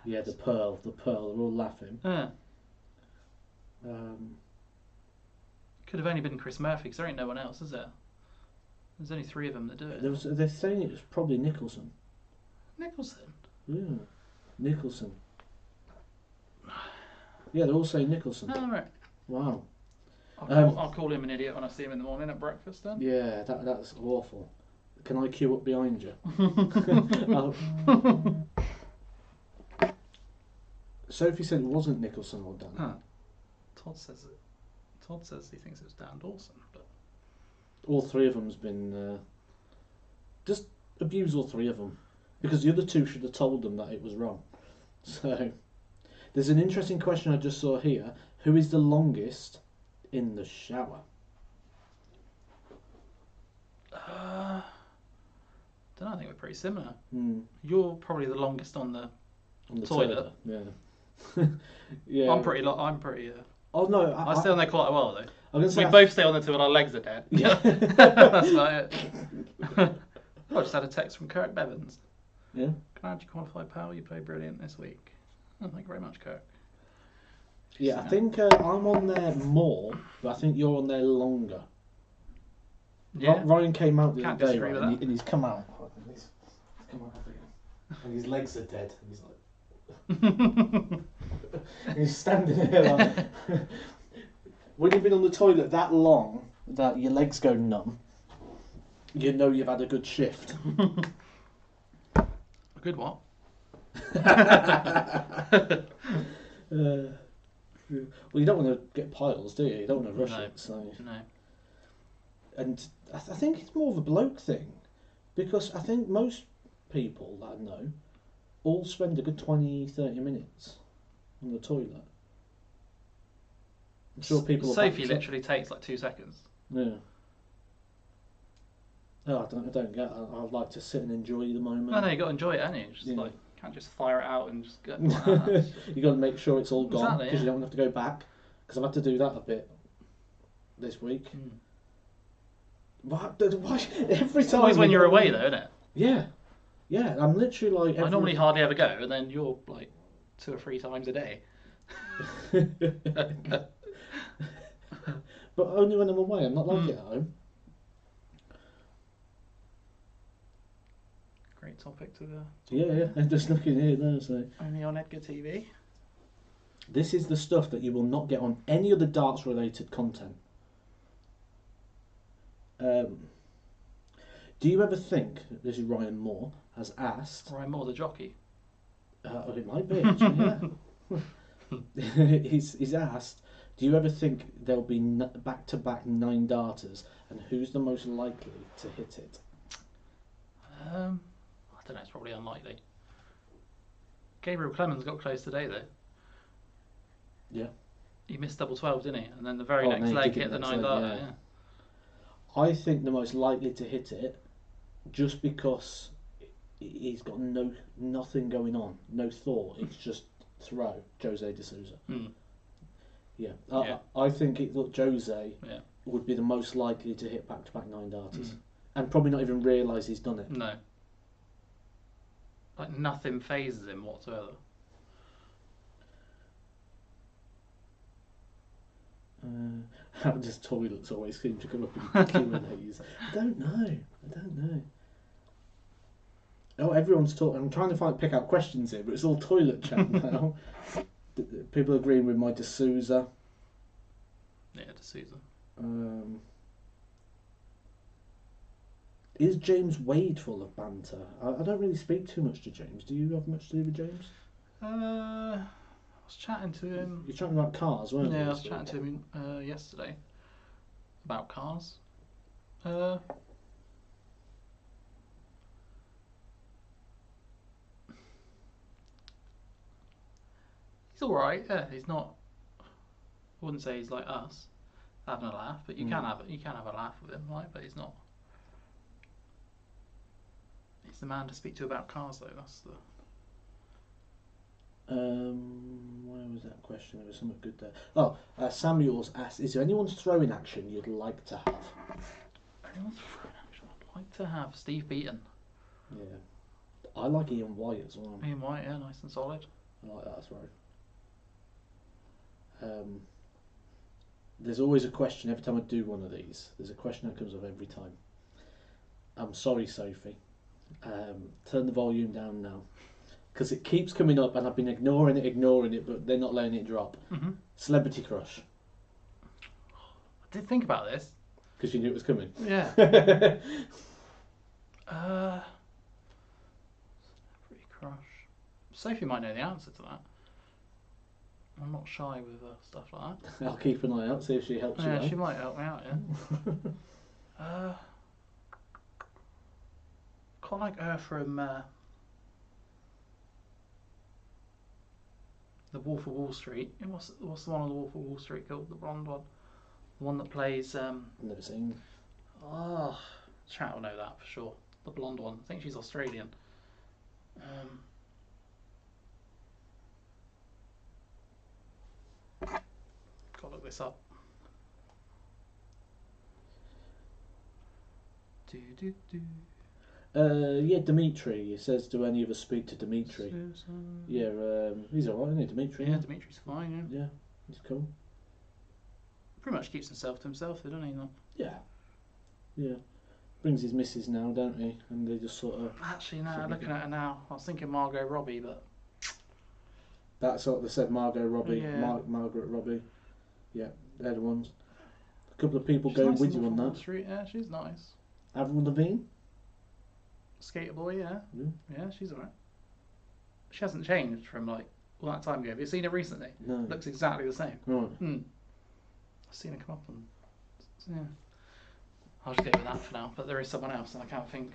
Yeah, the Pearl. They're all laughing. Yeah. Could have only been Chris Murphy because there ain't no one else, is there? There's only 3 of them that do it. They're saying it was probably Nicholson. Nicholson? Yeah, Nicholson. Yeah, they're all saying Nicholson. Oh, right. Wow. I'll call him an idiot when I see him in the morning at breakfast then. Yeah, that's awful. Can I queue up behind you? Sophie said it wasn't Nicholson or Dan. Huh. Todd says he thinks it was Dan Dawson, but All 3 of them's been... just abuse all 3 of them. Because the other 2 should have told them that it was wrong. So, there's an interesting question I just saw here. Who is the longest in the shower? don't know, I think we're pretty similar. Hmm. You're probably the longest on the toilet. Yeah. Yeah. I'm pretty. Oh no, I stay on there quite a while though. I'm gonna say We both stay on until our legs are dead. Yeah. That's about it. I just had a text from Kirk Bevins. Yeah. Can I add you qualified pal? You played brilliant this week. Oh, thank you very much, Kirk. Yeah, I think I'm on there more, but I think you're on there longer. Yeah. Ryan came out the Can't other day, disagree right, with that. and he's come out. He's come out and his legs are dead. And he's like, and he's standing there like. When you've been on the toilet that long that your legs go numb, you know you've had a good shift. A good what? Well, you don't want to get piles, do you? You don't want to rush No. it. So. No. And I think it's more of a bloke thing, because I think most people that I know all spend a good 20-30 minutes on the toilet. I'm sure people. Sophie literally takes like 2 seconds. Yeah. Oh, I don't get. I'd like to sit and enjoy the moment. No, you got to enjoy it, haven't you? Just Yeah. like can't just fire it out and just go. You got to make sure it's all gone, Exactly, because yeah. you don't have to go back. Because I've had to do that a bit this week. Why? Every time. Always when you're away, though, isn't it? Yeah, yeah. I'm literally like. I normally hardly ever go, and then you're like 2 or 3 times a day. But only when I'm away. I'm not like it at home. Great topic to the. Yeah. I'm just looking here now. So Only on Edgar TV. this is the stuff that you will not get on any other darts-related content. Do you ever think, this is Ryan Moore, has asked... Ryan Moore, the jockey. It might be, actually, yeah. he's asked, do you ever think there'll be back-to-back 9 darters, and who's the most likely to hit it? I don't know, it's probably unlikely. Gabriel Clemens got close today, though. Yeah. He missed double 12, didn't he? And then the very next leg hit the 9 darter, yeah. I think the most likely to hit it, just because he's got nothing going on, no thought. It's just throw. Jose de Souza. Yeah, I think Jose would be the most likely to hit back-to-back 9 darters, and probably not even realise he's done it. No. Like nothing phases him whatsoever. How does toilets always seem to come up in Q&As? I don't know. Oh, everyone's talking. I'm trying to pick out questions here, but it's all toilet chat now. People agreeing with my de Souza. Yeah, de Souza. Is James Wade full of banter? I don't really speak too much to James. Do you have much to do with James? I was chatting to him. You're chatting about cars, weren't you? Yeah, I was chatting to him yesterday about cars. He's all right. Yeah, he's not. I wouldn't say he's like us, having a laugh, but you can have a laugh with him, right? But he's not. He's the man to speak to about cars, though. That's the. Where was that question? There was something good there. Oh, Samuel's asked, is there anyone's throwing action you'd like to have? Anyone's throwing action I'd like to have? Steve Beaton. Yeah. I like Ian White as well. Ian White, yeah, nice and solid. I like that as well. There's always a question every time I do one of these. There's a question that comes up every time. I'm sorry, Sophie. Turn the volume down now. Because it keeps coming up and I've been ignoring it, but they're not letting it drop. Celebrity crush. I did think about this. Because you knew it was coming. Yeah. Celebrity crush. Sophie might know the answer to that. I'm not shy with stuff like that. I'll keep an eye out, see if she helps you out. Yeah, she might help me out, yeah. Quite like her from The Wolf of Wall Street. What's the one on The Wolf of Wall Street called? The blonde one? The one that plays... Never seen. Oh, chat will know that for sure. The blonde one. I think she's Australian. Gotta look this up. Yeah, Dimitri. He says, do any of us speak to Dimitri? Yeah, he's alright, isn't he, Dimitri? Yeah, Dimitri's fine, Yeah, he's cool. Pretty much keeps himself to himself, doesn't he? Like, Yeah. Brings his missus now, don't he? And they just sort of... actually, no, looking at her now, I was thinking Margot Robbie, but... That's what they said, Margot Robbie, Yeah. Margaret Robbie. Yeah, they're the ones. A couple of people She's going nice with in you on Wall that. Street. Yeah, she's nice. Avril Lavigne? Skater boy, yeah. Yeah. Yeah, she's alright. She hasn't changed from like all that time ago. Have you seen her recently? No. Looks exactly the same. Right. I've seen her come up and yeah. I'll just go with that for now. But there is someone else, and I can't think.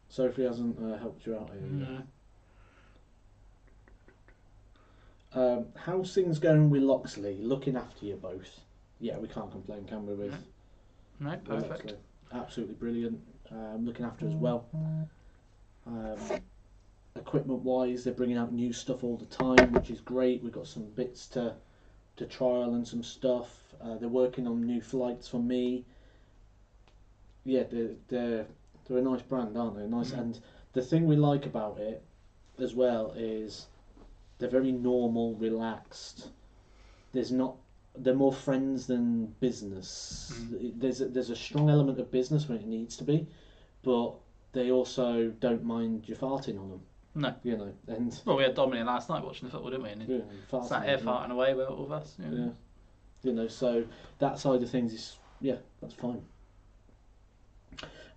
Sophie hasn't helped you out here. No. How's things going with Loxley? Looking after you both? Yeah, we can't complain, can we? With No, with perfect. Loxley? Absolutely brilliant. Looking after us well. Equipment wise, they're bringing out new stuff all the time, which is great. We've got some bits to trial and some stuff. They're working on new flights for me. Yeah, they're a nice brand, aren't they? Nice, and the thing we like about it as well is they're very normal, relaxed. They're more friends than business. There's a strong element of business when it needs to be, but they also don't mind you farting on them. No. You know, and Well, we had Dominic last night watching the football, didn't we? And he sat here farting away with all of us. Yeah. You know, so that side of things is, that's fine.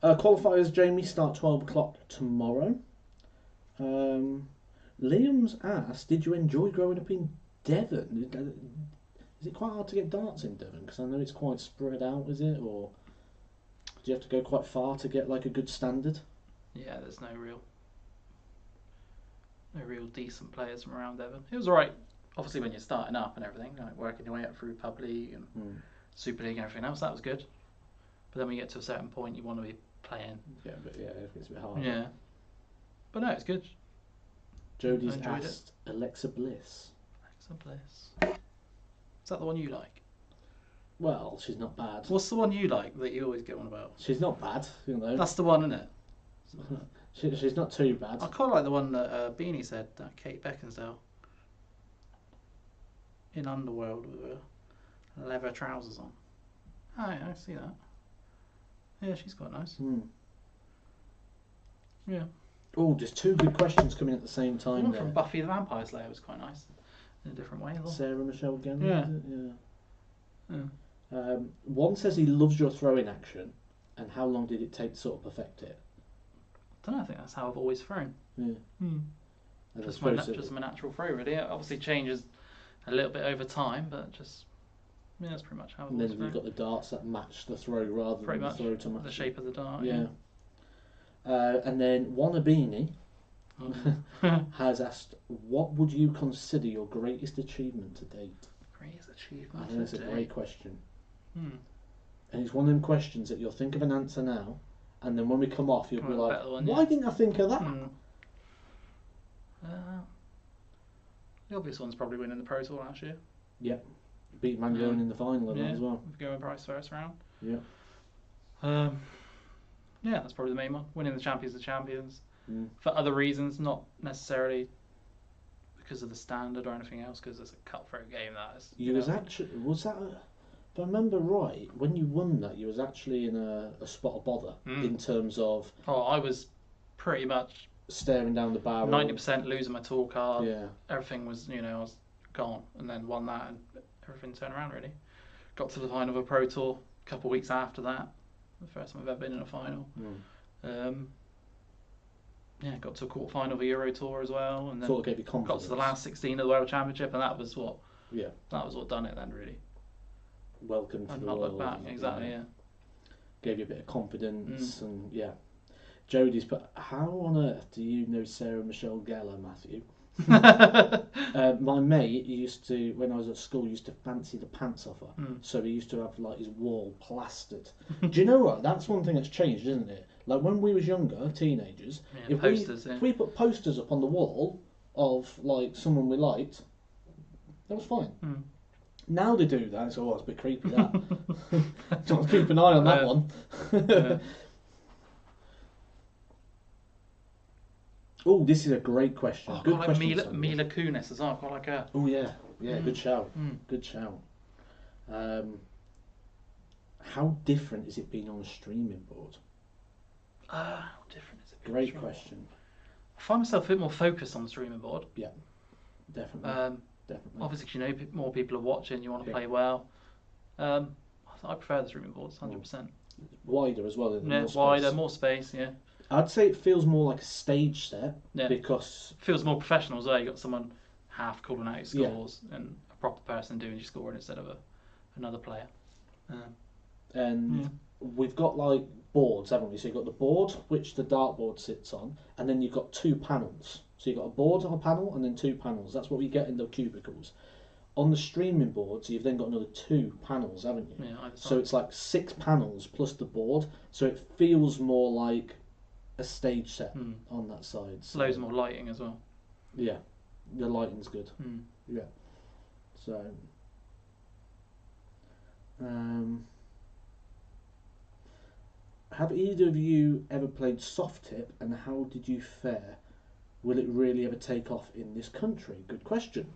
Qualifiers, Jamie, start 12 o'clock tomorrow. Liam's asked, did you enjoy growing up in Devon? Is it quite hard to get darts in Devon? Because I know it's quite spread out, is it? Or do you have to go quite far to get like a good standard? Yeah, there's no real decent players from around Devon. It was alright, obviously, when you're starting up and everything, like working your way up through Pub League and Super League and everything else. That was good. But then when you get to a certain point, you want to be playing. Yeah, but it's a bit hard. Yeah. But no, it's good. Jodie's asked Alexa Bliss. Alexa Bliss. Is that the one you like? Well, she's not bad. What's the one you like that you always get on about? She's not bad, you know. That's the one, isn't it? She's not too bad. I quite like the one that Beanie said, Kate Beckinsale. In Underworld with her leather trousers on. Oh, yeah, I see that. Yeah, she's quite nice. Yeah. Oh, there's two good questions coming at the same The time one there. from Buffy the Vampire Slayer was quite nice. In a different way as well. Sarah Michelle Gellar, Yeah. is it? Yeah. One says he loves your throwing action, and how long did it take to sort of perfect it? I don't know, I think that's how I've always thrown. Yeah. And just my natural throw, really. It obviously changes a little bit over time, but just, that's pretty much how I've And always then thrown. you've got the darts that match the throw rather Pretty than much the throw to match the shape of the dart. Yeah. And then Wannabeanie has asked, what would you consider your greatest achievement to date? Greatest achievement I think that's a to great date. question. And it's one of them questions that you'll think of an answer now, and then when we come off, you'll be like, why didn't I think of that? The obvious one's probably winning the Pro Tour last year. Yep. Beat Mangone in the final of that as well. With Going Price first round. Yeah. Yeah, that's probably the main one. Winning the Champions of Champions. For other reasons, not necessarily because of the standard or anything else, because it's a cutthroat game. If I remember right, when you won that, you was actually in a spot of bother in terms of. Oh, I was pretty much staring down the barrel. 90% losing my tour card. Yeah. Everything was, I was gone, and then won that, and everything turned around really. Got to the final of a Pro Tour a couple of weeks after that. The first time I've ever been in a final. Got to a quarter final of a Euro Tour as well, and then sort of gave you confidence. Got to the last 16 of the World Championship, and that was what. Yeah. That was what done it then, really. Welcome to I'd the not world. look back, exactly. Yeah. Gave you a bit of confidence, and yeah. Jodie's put, how on earth do you know Sarah Michelle Gellar, Matthew? My mate used to, when I was at school, used to fancy the pants off her. So he used to have like his wall plastered. Do you know what? That's one thing that's changed, isn't it? Like when we was younger, teenagers, if we put posters up on the wall of like someone we liked, that was fine. Now they do that, so it's a bit creepy. That. Got to keep an eye on that one. Yeah. Oh, this is a great question. Oh, Good like question. Mila Kunis as well. Quite like her. Oh yeah, good shout. Mm. Good shout. How different is it being on a streaming board? How different is it? Great question. I find myself a bit more focused on the streaming board. Yeah, definitely. Definitely. Obviously, 'cause you know more people are watching. You want to play well. I prefer the streaming boards, 100%. Wider as well. Yeah, wider, more space. Yeah. I'd say it feels more like a stage set because it feels more professional as well. You got someone half calling out your scores and a proper person doing your scoring instead of another player. And we've got like boards, haven't we? So you've got the board which the dartboard sits on, and then you've got two panels. So you've got a board on a panel and then two panels. That's what we get in the cubicles. On the streaming boards, you've then got another two panels, haven't you? Yeah, so it's like 6 panels plus the board. So it feels more like a stage set on that side. So, loads more lighting as well. Yeah, the lighting's good. Yeah. So, have either of you ever played soft tip, and how did you fare? Will it really ever take off in this country? Good question.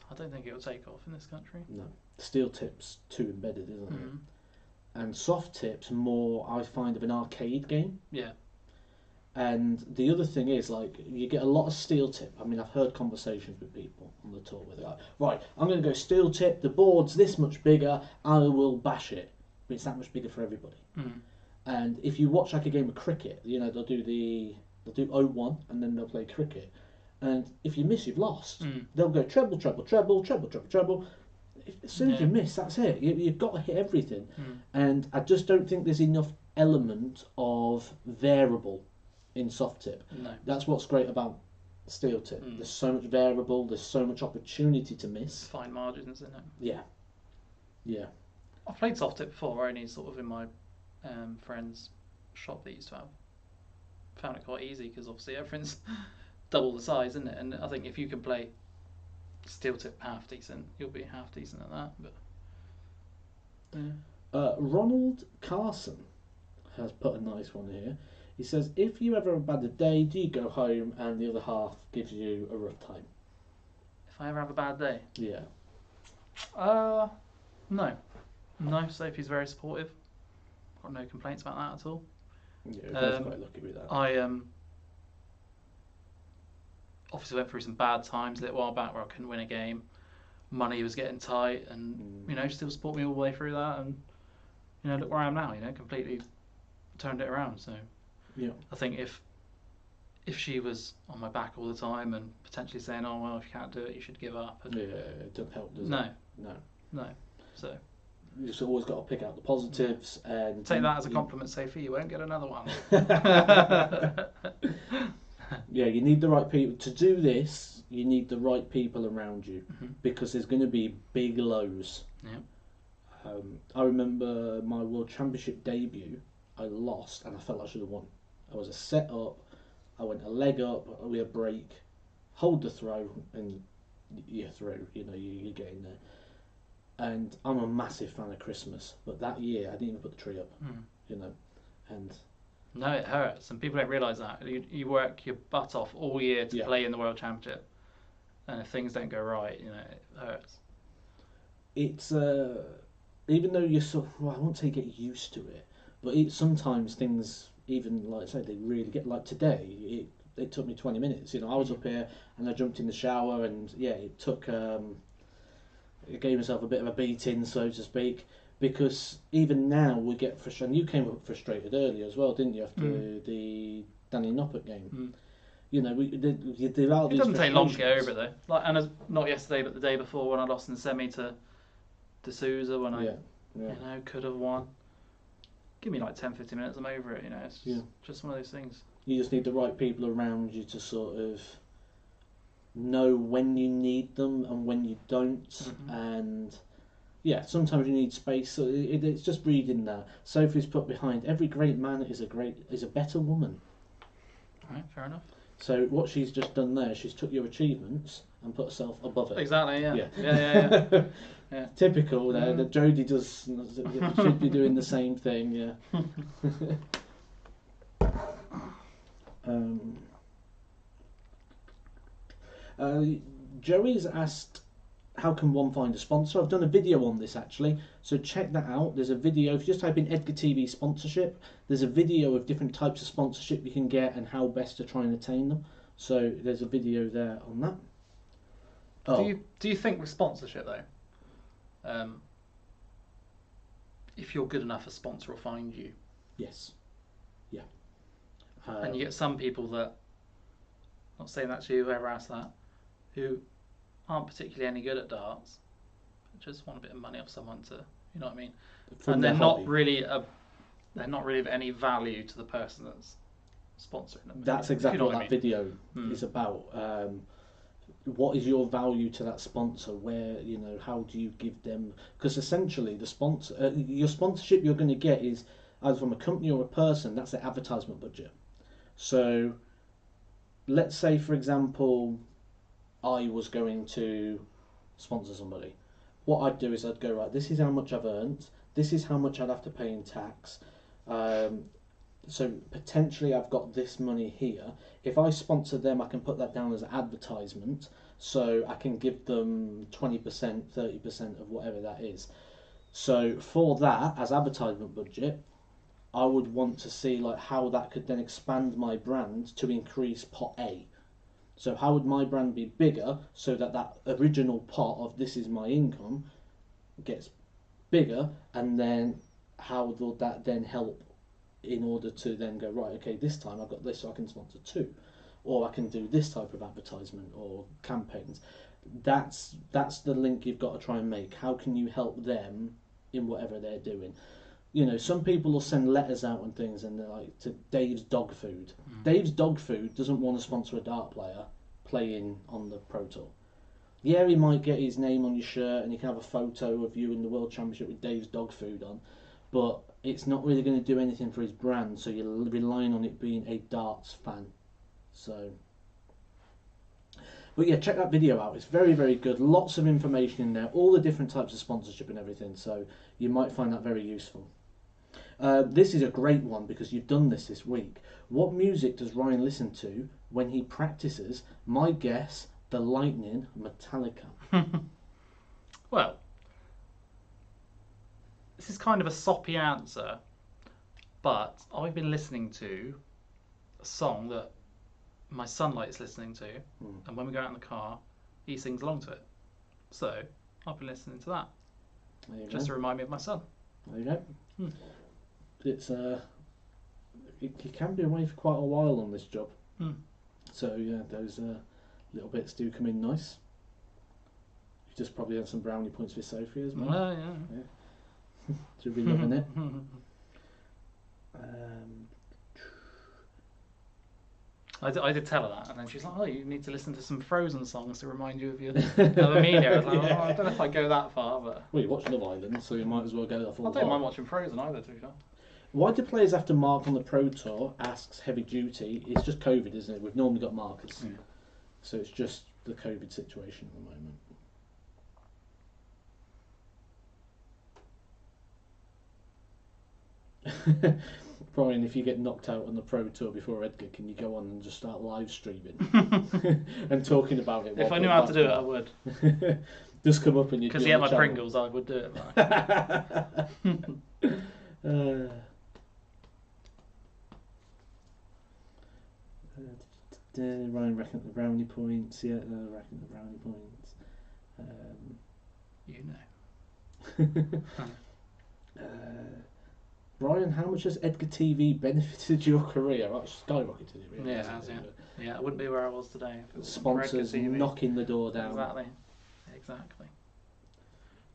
I don't think it will take off in this country. No, steel tip's too embedded, isn't it? And soft tip's more, I find, of an arcade game. Yeah. And the other thing is, like, you get a lot of steel tip. I mean, I've heard conversations with people on the tour where they're like, right, I'm going to go steel tip, the board's this much bigger, I will bash it. But it's that much bigger for everybody. And if you watch like a game of cricket, you know, they'll do 0-1 and then they'll play cricket. And if you miss, you've lost. They'll go treble, treble, treble, treble, treble, treble. As soon as you miss, that's it. You've got to hit everything. And I just don't think there's enough element of variable in soft tip. No. That's what's great about steel tip. There's so much variable, there's so much opportunity to miss. Fine margins, isn't it? Yeah. Yeah. I've played soft tip before, only sort of in my friend's shop they used to have. Found it quite easy because obviously everything's double the size, isn't it? And I think if you can play steel tip half decent, you'll be half decent at that. But Ronald Carson has put a nice one here. He says, if you ever have a bad day, do you go home and the other half gives you a rough time? If I ever have a bad day? Yeah. No. No, Sophie's very supportive. Got no complaints about that at all. Yeah, we're quite lucky with that. I obviously went through some bad times a little while back where I couldn't win a game. Money was getting tight, and you know, still support me all the way through that. And you know, look where I am now. You know, completely turned it around. So yeah, I think if she was on my back all the time and potentially saying, "Oh well, if you can't do it, you should give up," and it doesn't help, does no, it? No. So you just always got to pick out the positives and take that as a compliment, Sophie. You won't get another one. Yeah, you need the right people to do this. You need the right people around you because there's going to be big lows. Yeah. I remember my World Championship debut. I lost and I felt I should have won. I was a set up. I went a leg up with a break, hold the throw, and you're through. You know, you're getting there. And I'm a massive fan of Christmas, but that year I didn't even put the tree up. You know, and no, it hurts, and people don't realise that. You work your butt off all year to play in the World Championship, and if things don't go right, you know, it hurts. It's even though you're I won't say get used to it, but sometimes things, even like I say, they really get, like today, it took me 20 minutes. You know, I was up here and I jumped in the shower, and it took it gave myself a bit of a beating, so to speak. Because even now we get frustrated. And you came up frustrated earlier as well, didn't you? After the Danny Noppert game, you know, there are these. It doesn't take long to get over it though. Like, and not yesterday, but the day before when I lost in the semi to D'Souza, when I you know, could have won. Give me like 10-15 minutes, I'm over it. You know, it's just one of those things. You just need the right people around you to sort of know when you need them and when you don't, and. Yeah, sometimes you need space. So it's just reading that. Sophie's put behind every great man is a better woman. All right, fair enough. So what she's just done there, she's took your achievements and put herself above it. Exactly. Yeah. Yeah. Yeah. Yeah. Typical there. That Jodie does should be doing the same thing. Yeah. Joey's asked, how can one find a sponsor? I've done a video on this actually, so check that out. There's a video, if you just type in Edgar TV sponsorship, there's a video of different types of sponsorship you can get and how best to try and attain them. So there's a video there on that. Oh. Do you think with sponsorship though, if you're good enough, a sponsor will find you? Yes. Yeah. And you get some people that, not saying that to you, whoever asked that, who aren't particularly any good at darts, but just want a bit of money off someone to, you know what I mean? And they're not really of any value to the person that's sponsoring them. That's exactly what that video is about. What is your value to that sponsor? Where, you know, how do you give them? Because essentially, the sponsor, your sponsorship you're going to get is either from a company or a person. That's the advertisement budget. So, let's say, for example, I was going to sponsor somebody. What I'd do is I'd go, right, this is how much I've earned. This is how much I'd have to pay in tax. So potentially I've got this money here. If I sponsor them, I can put that down as advertisement. So I can give them 20%, 30% of whatever that is. So for that, as advertisement budget, I would want to see like how that could then expand my brand to increase pot A. So how would my brand be bigger so that that original pot of this is my income gets bigger, and then how will that then help in order to then go, right, okay, this time I've got this, so I can sponsor 2, or I can do this type of advertisement or campaigns. That's the link you've got to try and make. How can you help them in whatever they're doing? You know, some people will send letters out and things, and they're like, to Dave's Dog Food. Dave's Dog Food doesn't want to sponsor a dart player playing on the Pro Tour. Yeah, he might get his name on your shirt and you can have a photo of you in the World Championship with Dave's Dog Food on, but it's not really going to do anything for his brand, so you're relying on it being a darts fan. So, but yeah, check that video out. It's very, very good. Lots of information in there, all the different types of sponsorship and everything, so you might find that very useful. This is a great one because you've done this week. What music does Ryan listen to when he practices? My guess, The Lightning, Metallica. Well, this is kind of a soppy answer, but I've been listening to a song that my son likes listening to, and when we go out in the car, he sings along to it. So I've been listening to that just to remind me of my son. There you go. It's you can be away for quite a while on this job. So yeah, those little bits do come in nice. You just probably had some brownie points for Sophie as well. Oh yeah. She'll be loving it. I did tell her that, and then she's like, "Oh, you need to listen to some Frozen songs to remind you of your of Amelia." I was like, "Oh, I don't know if I go that far, but." Well, you watch Love Island, so you might as well get it off all. I don't mind watching Frozen either, to be fair. Why do players have to mark on the Pro Tour? Asks Heavy Duty. It's just COVID, isn't it? We've normally got markers, so it's just the COVID situation at the moment. Brian, if you get knocked out on the Pro Tour before Edgar, can you go on and just start live streaming and talking about it? If I knew how to do it, I would. Just come up and you. Because he had my Pringles, I would do it. Ryan reckoned the brownie points. Yeah, reckoned the brownie points. You know. Brian, how much has Edgar TV benefited your career? Oh, it's skyrocketed it, really. Yeah, it has, yeah. Yeah, I wouldn't be where I was today if it was sponsors knocking the door down. Exactly.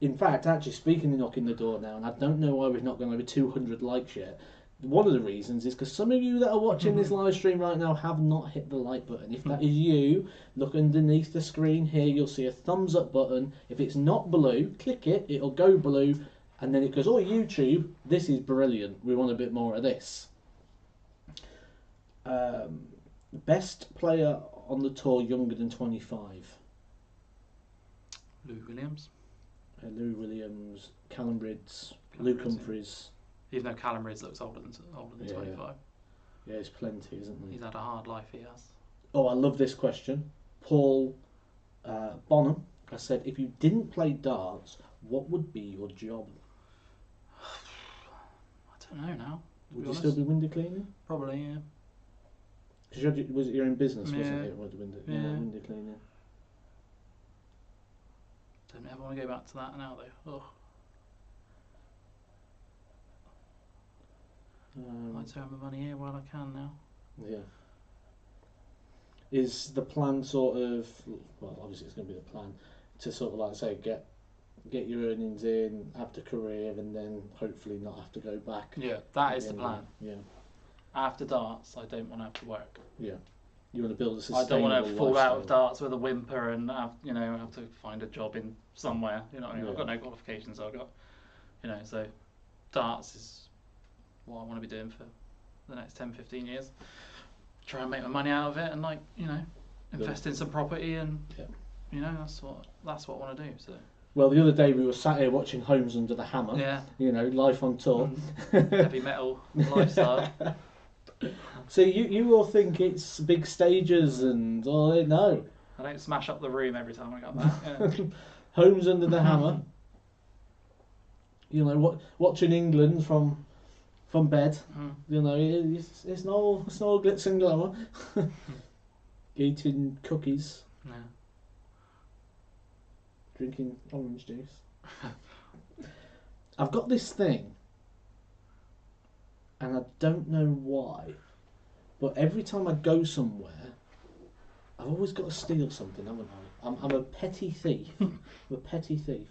In fact, actually, speaking of knocking the door down, I don't know why we've not gone over 200 likes yet. One of the reasons is because some of you that are watching this live stream right now have not hit the like button. If that is you, look underneath the screen here, you'll see a thumbs up button. If it's not blue, click it, it'll go blue, and then it goes, oh, YouTube, this is brilliant, we want a bit more of this. Best player on the tour younger than 25. Lou Williams. Lou Williams, Callum Ridds, Callum Luke Ridds, Humphries. Even though Callum Ridds looks older than 25. Yeah, it's plenty, isn't there? He's had a hard life, he has. Oh, I love this question. Paul Bonham has said, if you didn't play darts, what would be your job? I don't know now. Would you still be window cleaning? Probably, yeah. Because was it your own business, wasn't Yeah. it? Window cleaning. Don't ever want to go back to that now, though. Ugh. I like to earn my money here while I can now. Yeah. Is the plan sort of, well, obviously it's going to be the plan, to sort of like say get your earnings in, have the career, and then hopefully not have to go back? Yeah, that is the plan. Yeah. After darts, I don't want to have to work. Yeah. You want to build a I sustainable don't want to fall out of lifestyle. darts with a whimper and have to find a job in somewhere. You know what I mean? Yeah. I've got no qualifications. I've got, so darts is what I want to be doing for the next 10, 15 years. Try and make my money out of it and invest in some property and that's what I want to do. So. Well, the other day we were sat here watching Homes Under the Hammer. Yeah. Life on tour. Heavy metal lifestyle. So you all think it's big stages and all? No. I don't smash up the room every time I got back. Yeah. Homes Under the Hammer. Watching England from bed. It's no glitz and glamour. Eating cookies. Yeah. Drinking orange juice. I've got this thing, and I don't know why, but every time I go somewhere, I've always got to steal something, haven't I? I'm a petty thief. I'm a petty thief.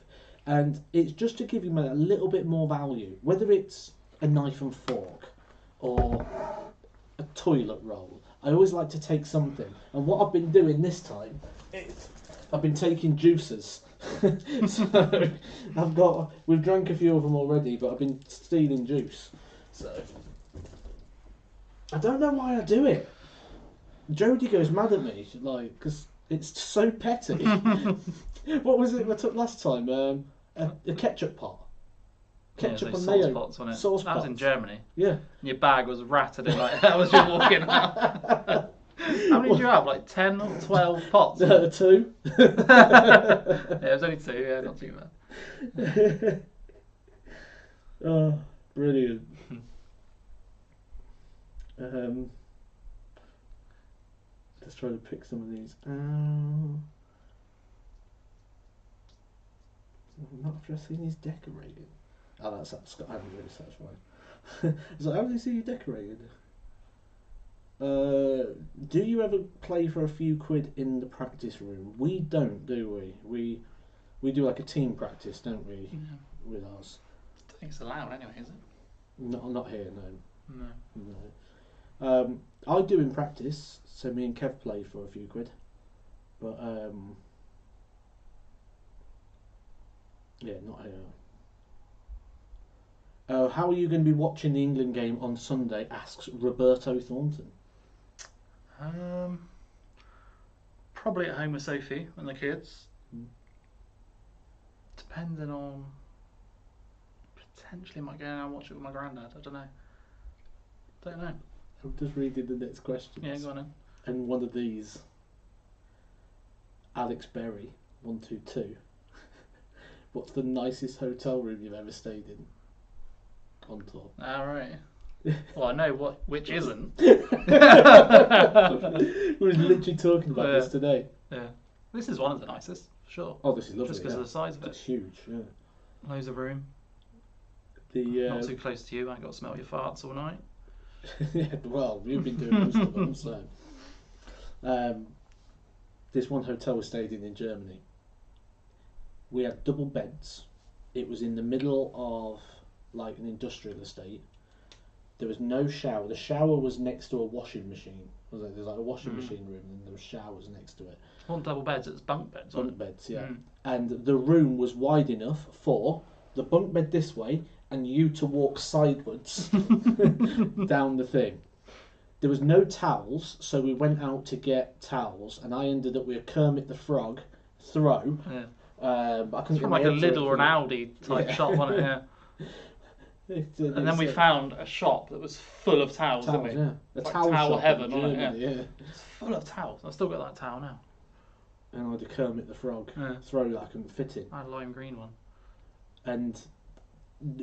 And it's just to give you a little bit more value, whether it's a knife and fork or a toilet roll. I always like to take something. And what I've been doing this time is I've been taking juices. So we've drank a few of them already, but I've been stealing juice. So I don't know why I do it. Jodie goes mad at me, because it's so petty. What was it I took last time? A ketchup pot. Ketchup and mayo. Pots, wasn't it? Sauce that was pots. in Germany. Yeah. And your bag was ratted in like that was you walking out. How many did you have? Like 10 or 12 pots? 2. Yeah, it was only 2. Yeah, not too bad. Oh, brilliant. Let's try to pick some of these. I'm not after I've seen he's decorating. Oh, that's Scott Andrews, that's right. So how do you see you decorated? Do you ever play for a few quid in the practice room? We don't, do we? We do like a team practice, don't we? Yeah. With ours. I think it's allowed anyway, is it? Not here, no. No. I do in practice, so me and Kev play for a few quid. But yeah, not here. How are you going to be watching the England game on Sunday? Asks Roberto Thornton. Probably at home with Sophie and the kids. Depending on, potentially might go out and watch it with my granddad. I don't know. I'm just reading the next question. Yeah, go on then. And one of these, Alex Berry, 122. What's the nicest hotel room you've ever stayed in? On tour. Right. Well, I know which isn't. We were literally talking about this today. Yeah. This is one of the nicest, for sure. Oh, this is lovely. Just because of the size of it. It's huge, yeah. Loads of room. Not too close to you. I ain't got to smell your farts all night. Yeah, well, you've been doing most of them, so. This one hotel we stayed in Germany. We had double beds. It was in the middle of like an industrial estate. There was no shower. The shower was next to a washing machine. There's like a washing machine room, and there were showers next to it. It wasn't double beds, it was bunk beds. Bunk beds, yeah. And the room was wide enough for the bunk bed this way and you to walk sideways down the thing. There was no towels, so we went out to get towels, and I ended up with a Kermit the Frog throw. Yeah. But I couldn't It's get from my like a head to it Lidl or an because Aldi type shop, wasn't it? Yeah. And then we it's, found a shop that was full of towels, didn't we? yeah. It's like towel towel shop heaven, in wasn't it? Germany, yeah. It's full of towels. I've still got that towel now. And I had a Kermit the Frog Yeah. throw that I couldn't fit in. I had a lime green one. And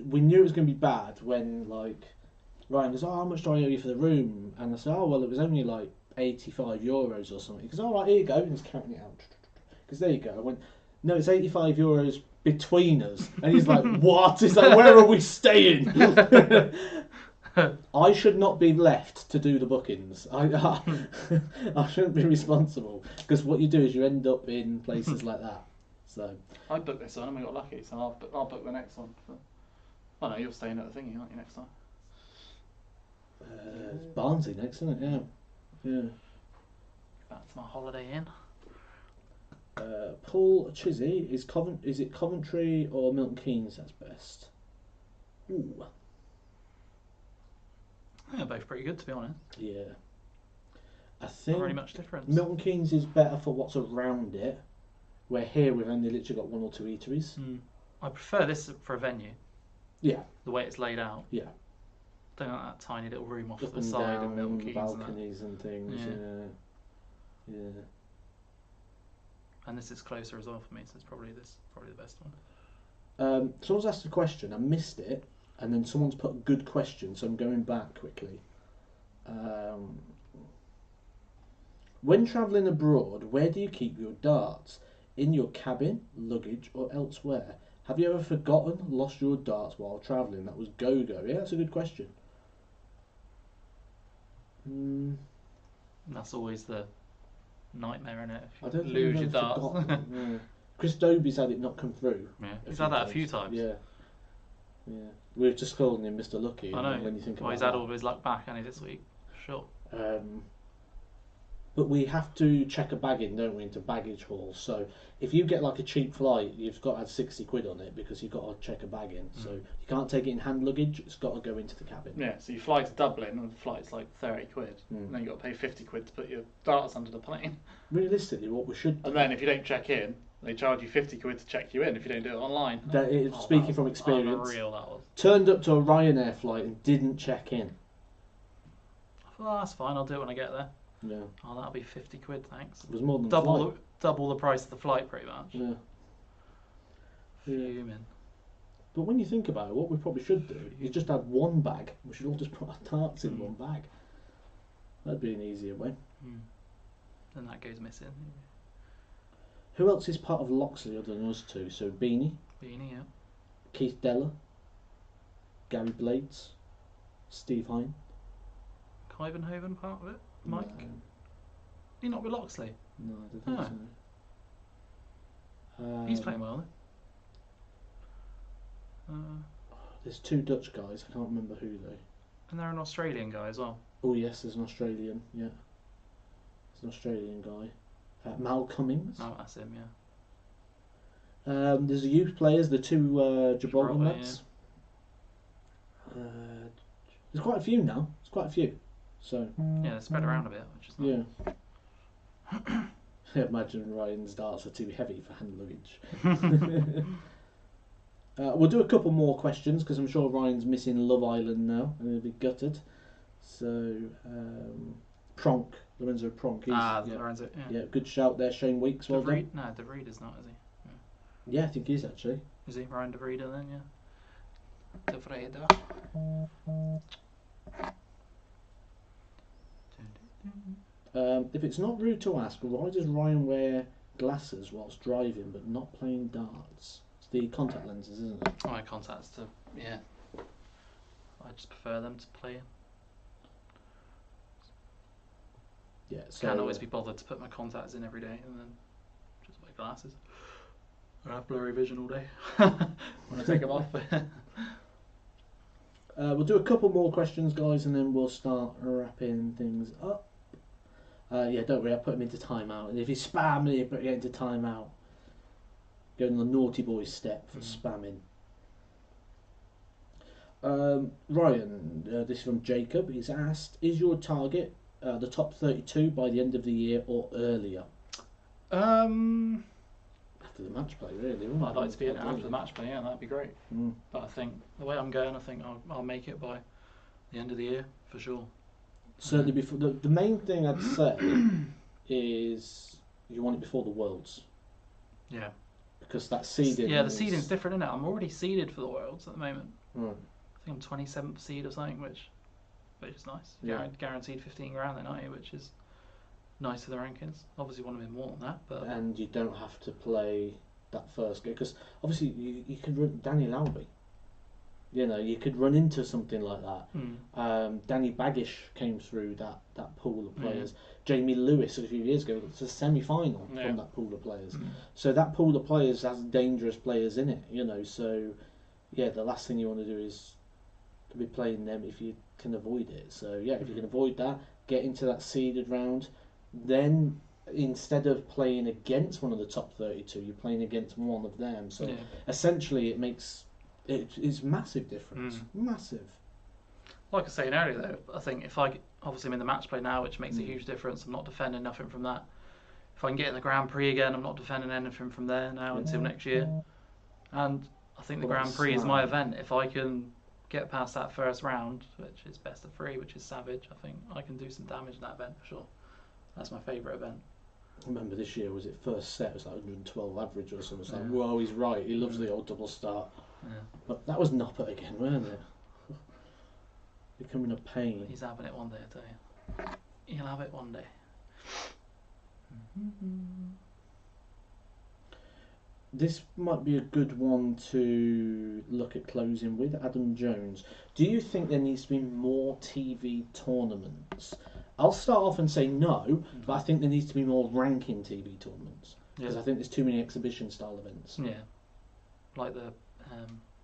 we knew it was going to be bad when, like, Ryan goes, "Oh, how much do I owe you for the room?" And I said, "Oh, well, it was only like €85 or something." He goes, "All right, here you go." And he's counting it out. Because there you go. I went, "No, it's €85 between us." And he's like, "What?" He's like, "Where are we staying?" I should not be left to do the bookings. I shouldn't be responsible. Because what you do is you end up in places like that. So I booked this one and we got lucky, so I'll book the next one. Oh no, you're staying at the thingy, aren't you, next time? it's Barnsley next, isn't it? Yeah. That's my holiday in. Paul Chizzy, is it Coventry or Milton Keynes that's best? Ooh. Yeah, both pretty good to be honest. Yeah. I think Not really much difference. Milton Keynes is better for what's around it, where here we've only literally got one or two eateries. I prefer this for a venue. Yeah. The way it's laid out. Yeah. Don't like that tiny little room off Up the and side down, of Milton Keynes balconies and things. Yeah. And this is closer as well for me, so it's probably the best one. Someone's asked a question, I missed it, and then someone's put a good question, so I'm going back quickly. When travelling abroad, where do you keep your darts? In your cabin, luggage, or elsewhere? Have you ever forgotten, lost your darts while travelling? That was Go-Go. Yeah, that's a good question. That's always the nightmare, innit? I don't If you lose think your I've darts. forgotten. Yeah. Chris Dobie's had it not come through. Yeah, he's had that a few times. Yeah. We've just called him Mr. Lucky. I know. When you think Well, he's about had all of his luck back, hasn't he, this week? Sure. But we have to check a bag in, don't we, into baggage hall. So if you get like a cheap flight, you've got to add 60 quid on it because you've got to check a bag in. So you can't take it in hand luggage, it's got to go into the cabin. Yeah, so you fly to Dublin and the flight's like 30 quid. And then you've got to pay 50 quid to put your darts under the plane. Realistically, what we should do... And then if you don't check in, they charge you 50 quid to check you in if you don't do it online. That is, speaking from experience, Unreal that was. Turned up to a Ryanair flight and didn't check in. I thought, oh, that's fine, I'll do it when I get there. Yeah. Oh, that'll be 50 quid, thanks. It was more than double the price of the flight, pretty much. Yeah. Fuming. But when you think about it, what we probably should do is just add one bag. We should all just put our darts in one bag. That'd be an easier way. Then that goes missing. Who else is part of Loxley other than us two? So Beanie, Yeah. Keith Della, Gary Blades, Steve Hine. Ivanhoven part of it? Mike? No. He not with Loxley? No, I don't think so. He's playing well, There's two Dutch guys, I can't remember who they. And they're an Australian guy as well. Oh yes, there's an Australian, yeah. There's an Australian guy. Mal Cummings. Oh, that's him, yeah. There's the youth players, the two Gibraltar Gibraltar, lads. There's quite a few now. There's quite a few. So Yeah, they're spread around a bit, which is nice. Yeah. Imagine Ryan's darts are too heavy for hand luggage. We'll do a couple more questions because I'm sure Ryan's missing Love Island now and he'll be gutted. So Pronk, Lorenzo Pronk. Lorenzo. Yeah. Good shout there, Shane Weeks. Well done. No, De Vriend is not, is he? Yeah, I think he is actually. Is he Ryan De Vriend then? Yeah. De Vriend. If it's not rude to ask, why does Ryan wear glasses whilst driving but not playing darts? It's the contact lenses, isn't it? My contacts to, yeah. I just prefer them to play in. Yeah, so Can't always be bothered to put my contacts in every day and then just wear glasses. I have blurry vision all day when I take them off. We'll do a couple more questions, guys, and then we'll start wrapping things up. Yeah, don't worry, I'll put him into timeout. And if you spam, you get into timeout. Go on the naughty boy step for spamming. Ryan, this is from Jacob. He's asked, is your target the top 32 by the end of the year or earlier? Um, After the match play, really. Wouldn't I'd it? like to be in it after the match play. Yeah, that'd be great. Mm. But I think the way I'm going, I think I'll make it by the end of the year for sure. Certainly before the main thing I'd say is you want it before the Worlds. Yeah. Because that seeding. Yeah, the seeding's different, isn't it? I'm already seeded for the Worlds at the moment. Right. I think I'm 27th seed or something, which is nice. Yeah. Guaranteed 15 grand then, aren't you? Which is nice for the rankings. Obviously, want to be more than that, but And you don't have to play that first game because obviously you could run Danny Lowry. You know, you could run into something like that. Danny Baggish came through that pool of players. Jamie Lewis a few years ago, it's a semi-final from that pool of players. So that pool of players has dangerous players in it. You know, so yeah, the last thing you want to do is to be playing them if you can avoid it. So yeah, if you can avoid that, get into that seeded round, then instead of playing against one of the top 32, you're playing against one of them. So essentially, it makes it's massive difference. Massive. Like I was saying earlier, though, I think if obviously I'm in the match play now, which makes a huge difference. I'm not defending nothing from that. If I can get in the Grand Prix again, I'm not defending anything from there now until next year. And I think the Grand Prix is my event. If I can get past that first round, which is best of 3, which is savage, I think I can do some damage in that event for sure. That's my favourite event. I remember this year, was it first set? It was like 112 average or something. It's like, whoa, he's right. He loves the old double start. Yeah. But that was Noppet again, weren't it? Becoming a pain. He's having it one day, I tell you. He'll have it one day. This might be a good one to look at closing with. Adam Jones. Do you think there needs to be more TV tournaments? I'll start off and say no, but I think there needs to be more ranking TV tournaments. Because I think there's too many exhibition style events. Yeah. Like the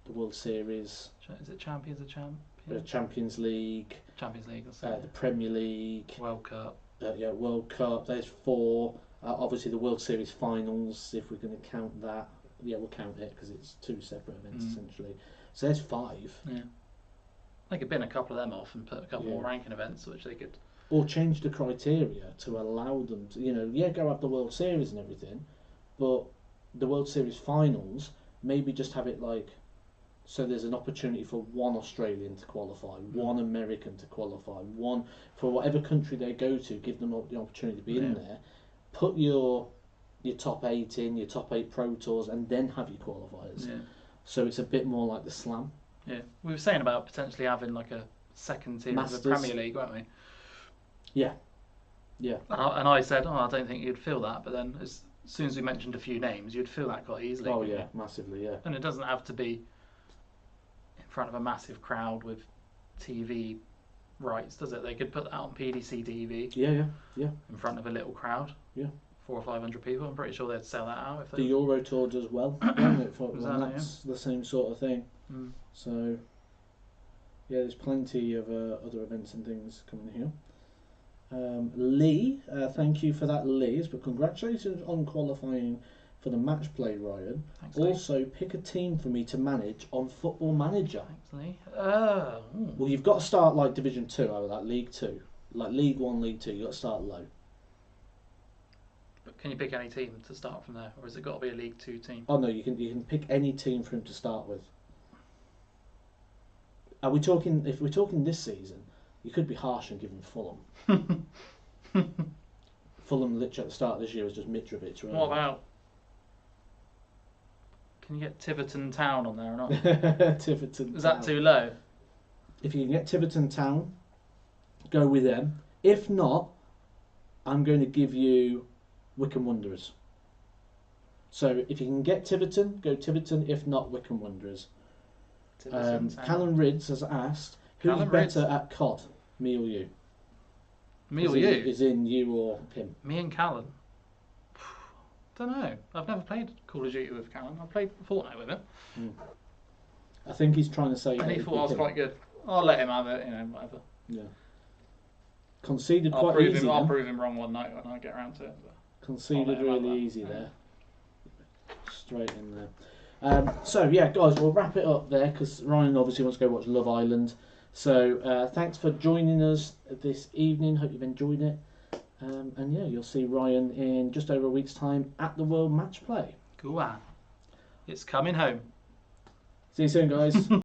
World Series. Is it Champions of Champions? The Champions League. Champions League, the Premier League. World Cup. World Cup. There's 4. Obviously the World Series finals, if we're going to count that. Yeah, we'll count it because it's 2 separate events essentially. So there's 5. Yeah. They could bin a couple of them off and put a couple more ranking events, which they could. Or change the criteria to allow them to, go have the World Series and everything, but the World Series finals, maybe just have it like, so there's an opportunity for one Australian to qualify, one American to qualify, one for whatever country they go to, give them the opportunity to be in there. Put your top 8 in, your top 8 Pro Tours, and then have your qualifiers. Yeah. So it's a bit more like the Slam. Yeah, we were saying about potentially having like a second tier of the Premier League, weren't we? Yeah. Yeah. And I said, I don't think you'd feel that, but then as soon as we mentioned a few names, you'd feel that quite easily. Oh yeah, massively, yeah. And it doesn't have to be in front of a massive crowd with TV rights, does it? They could put that on PDC TV. Yeah. In front of a little crowd. Yeah. 400 or 500 people. I'm pretty sure they'd sell that out. If the Euro Tour does well, doesn't it? That's the same sort of thing. So, yeah, there's plenty of other events and things coming here. Lee, thank you for that, Liz. But congratulations on qualifying for the match play, Ryan. Thanks, also, Lee. pick a team for me to manage on Football Manager. Thanks, Lee. Well, you've got to start like Division 2, like League 2. Like League 1, League 2, you've got to start low. But can you pick any team to start from there? Or has it got to be a League 2 team? Oh, no, you can pick any team for him to start with. Are we talking, if we're talking this season, you could be harsh and give him Fulham. Fulham literally at the start of this year was just Mitrovic. Right? What about? Can you get Tiverton Town on there or not? Tiverton. Is that too low? If you can get Tiverton Town, go with them. If not, I'm going to give you Wycombe Wanderers. So if you can get Tiverton, go Tiverton. If not, Wycombe Wanderers. Callum Ridds has asked, who's better at COD, me or you? Me or you? Is in you or him? Me and Callum. Don't know. I've never played Call of Duty with Callum. I've played Fortnite with him. I think he's trying to say. And he thought I was quite good. I'll let him have it. Whatever. Yeah. Conceded quite easy. I'll prove him wrong one night when I get around to it. Conceded really easy there. Straight in there. So yeah, guys, we'll wrap it up there because Ryan obviously wants to go watch Love Island. So thanks for joining us this evening. Hope you've enjoyed it. And yeah, you'll see Ryan in just over a week's time at the World Match Play. Go on. It's coming home. See you soon, guys.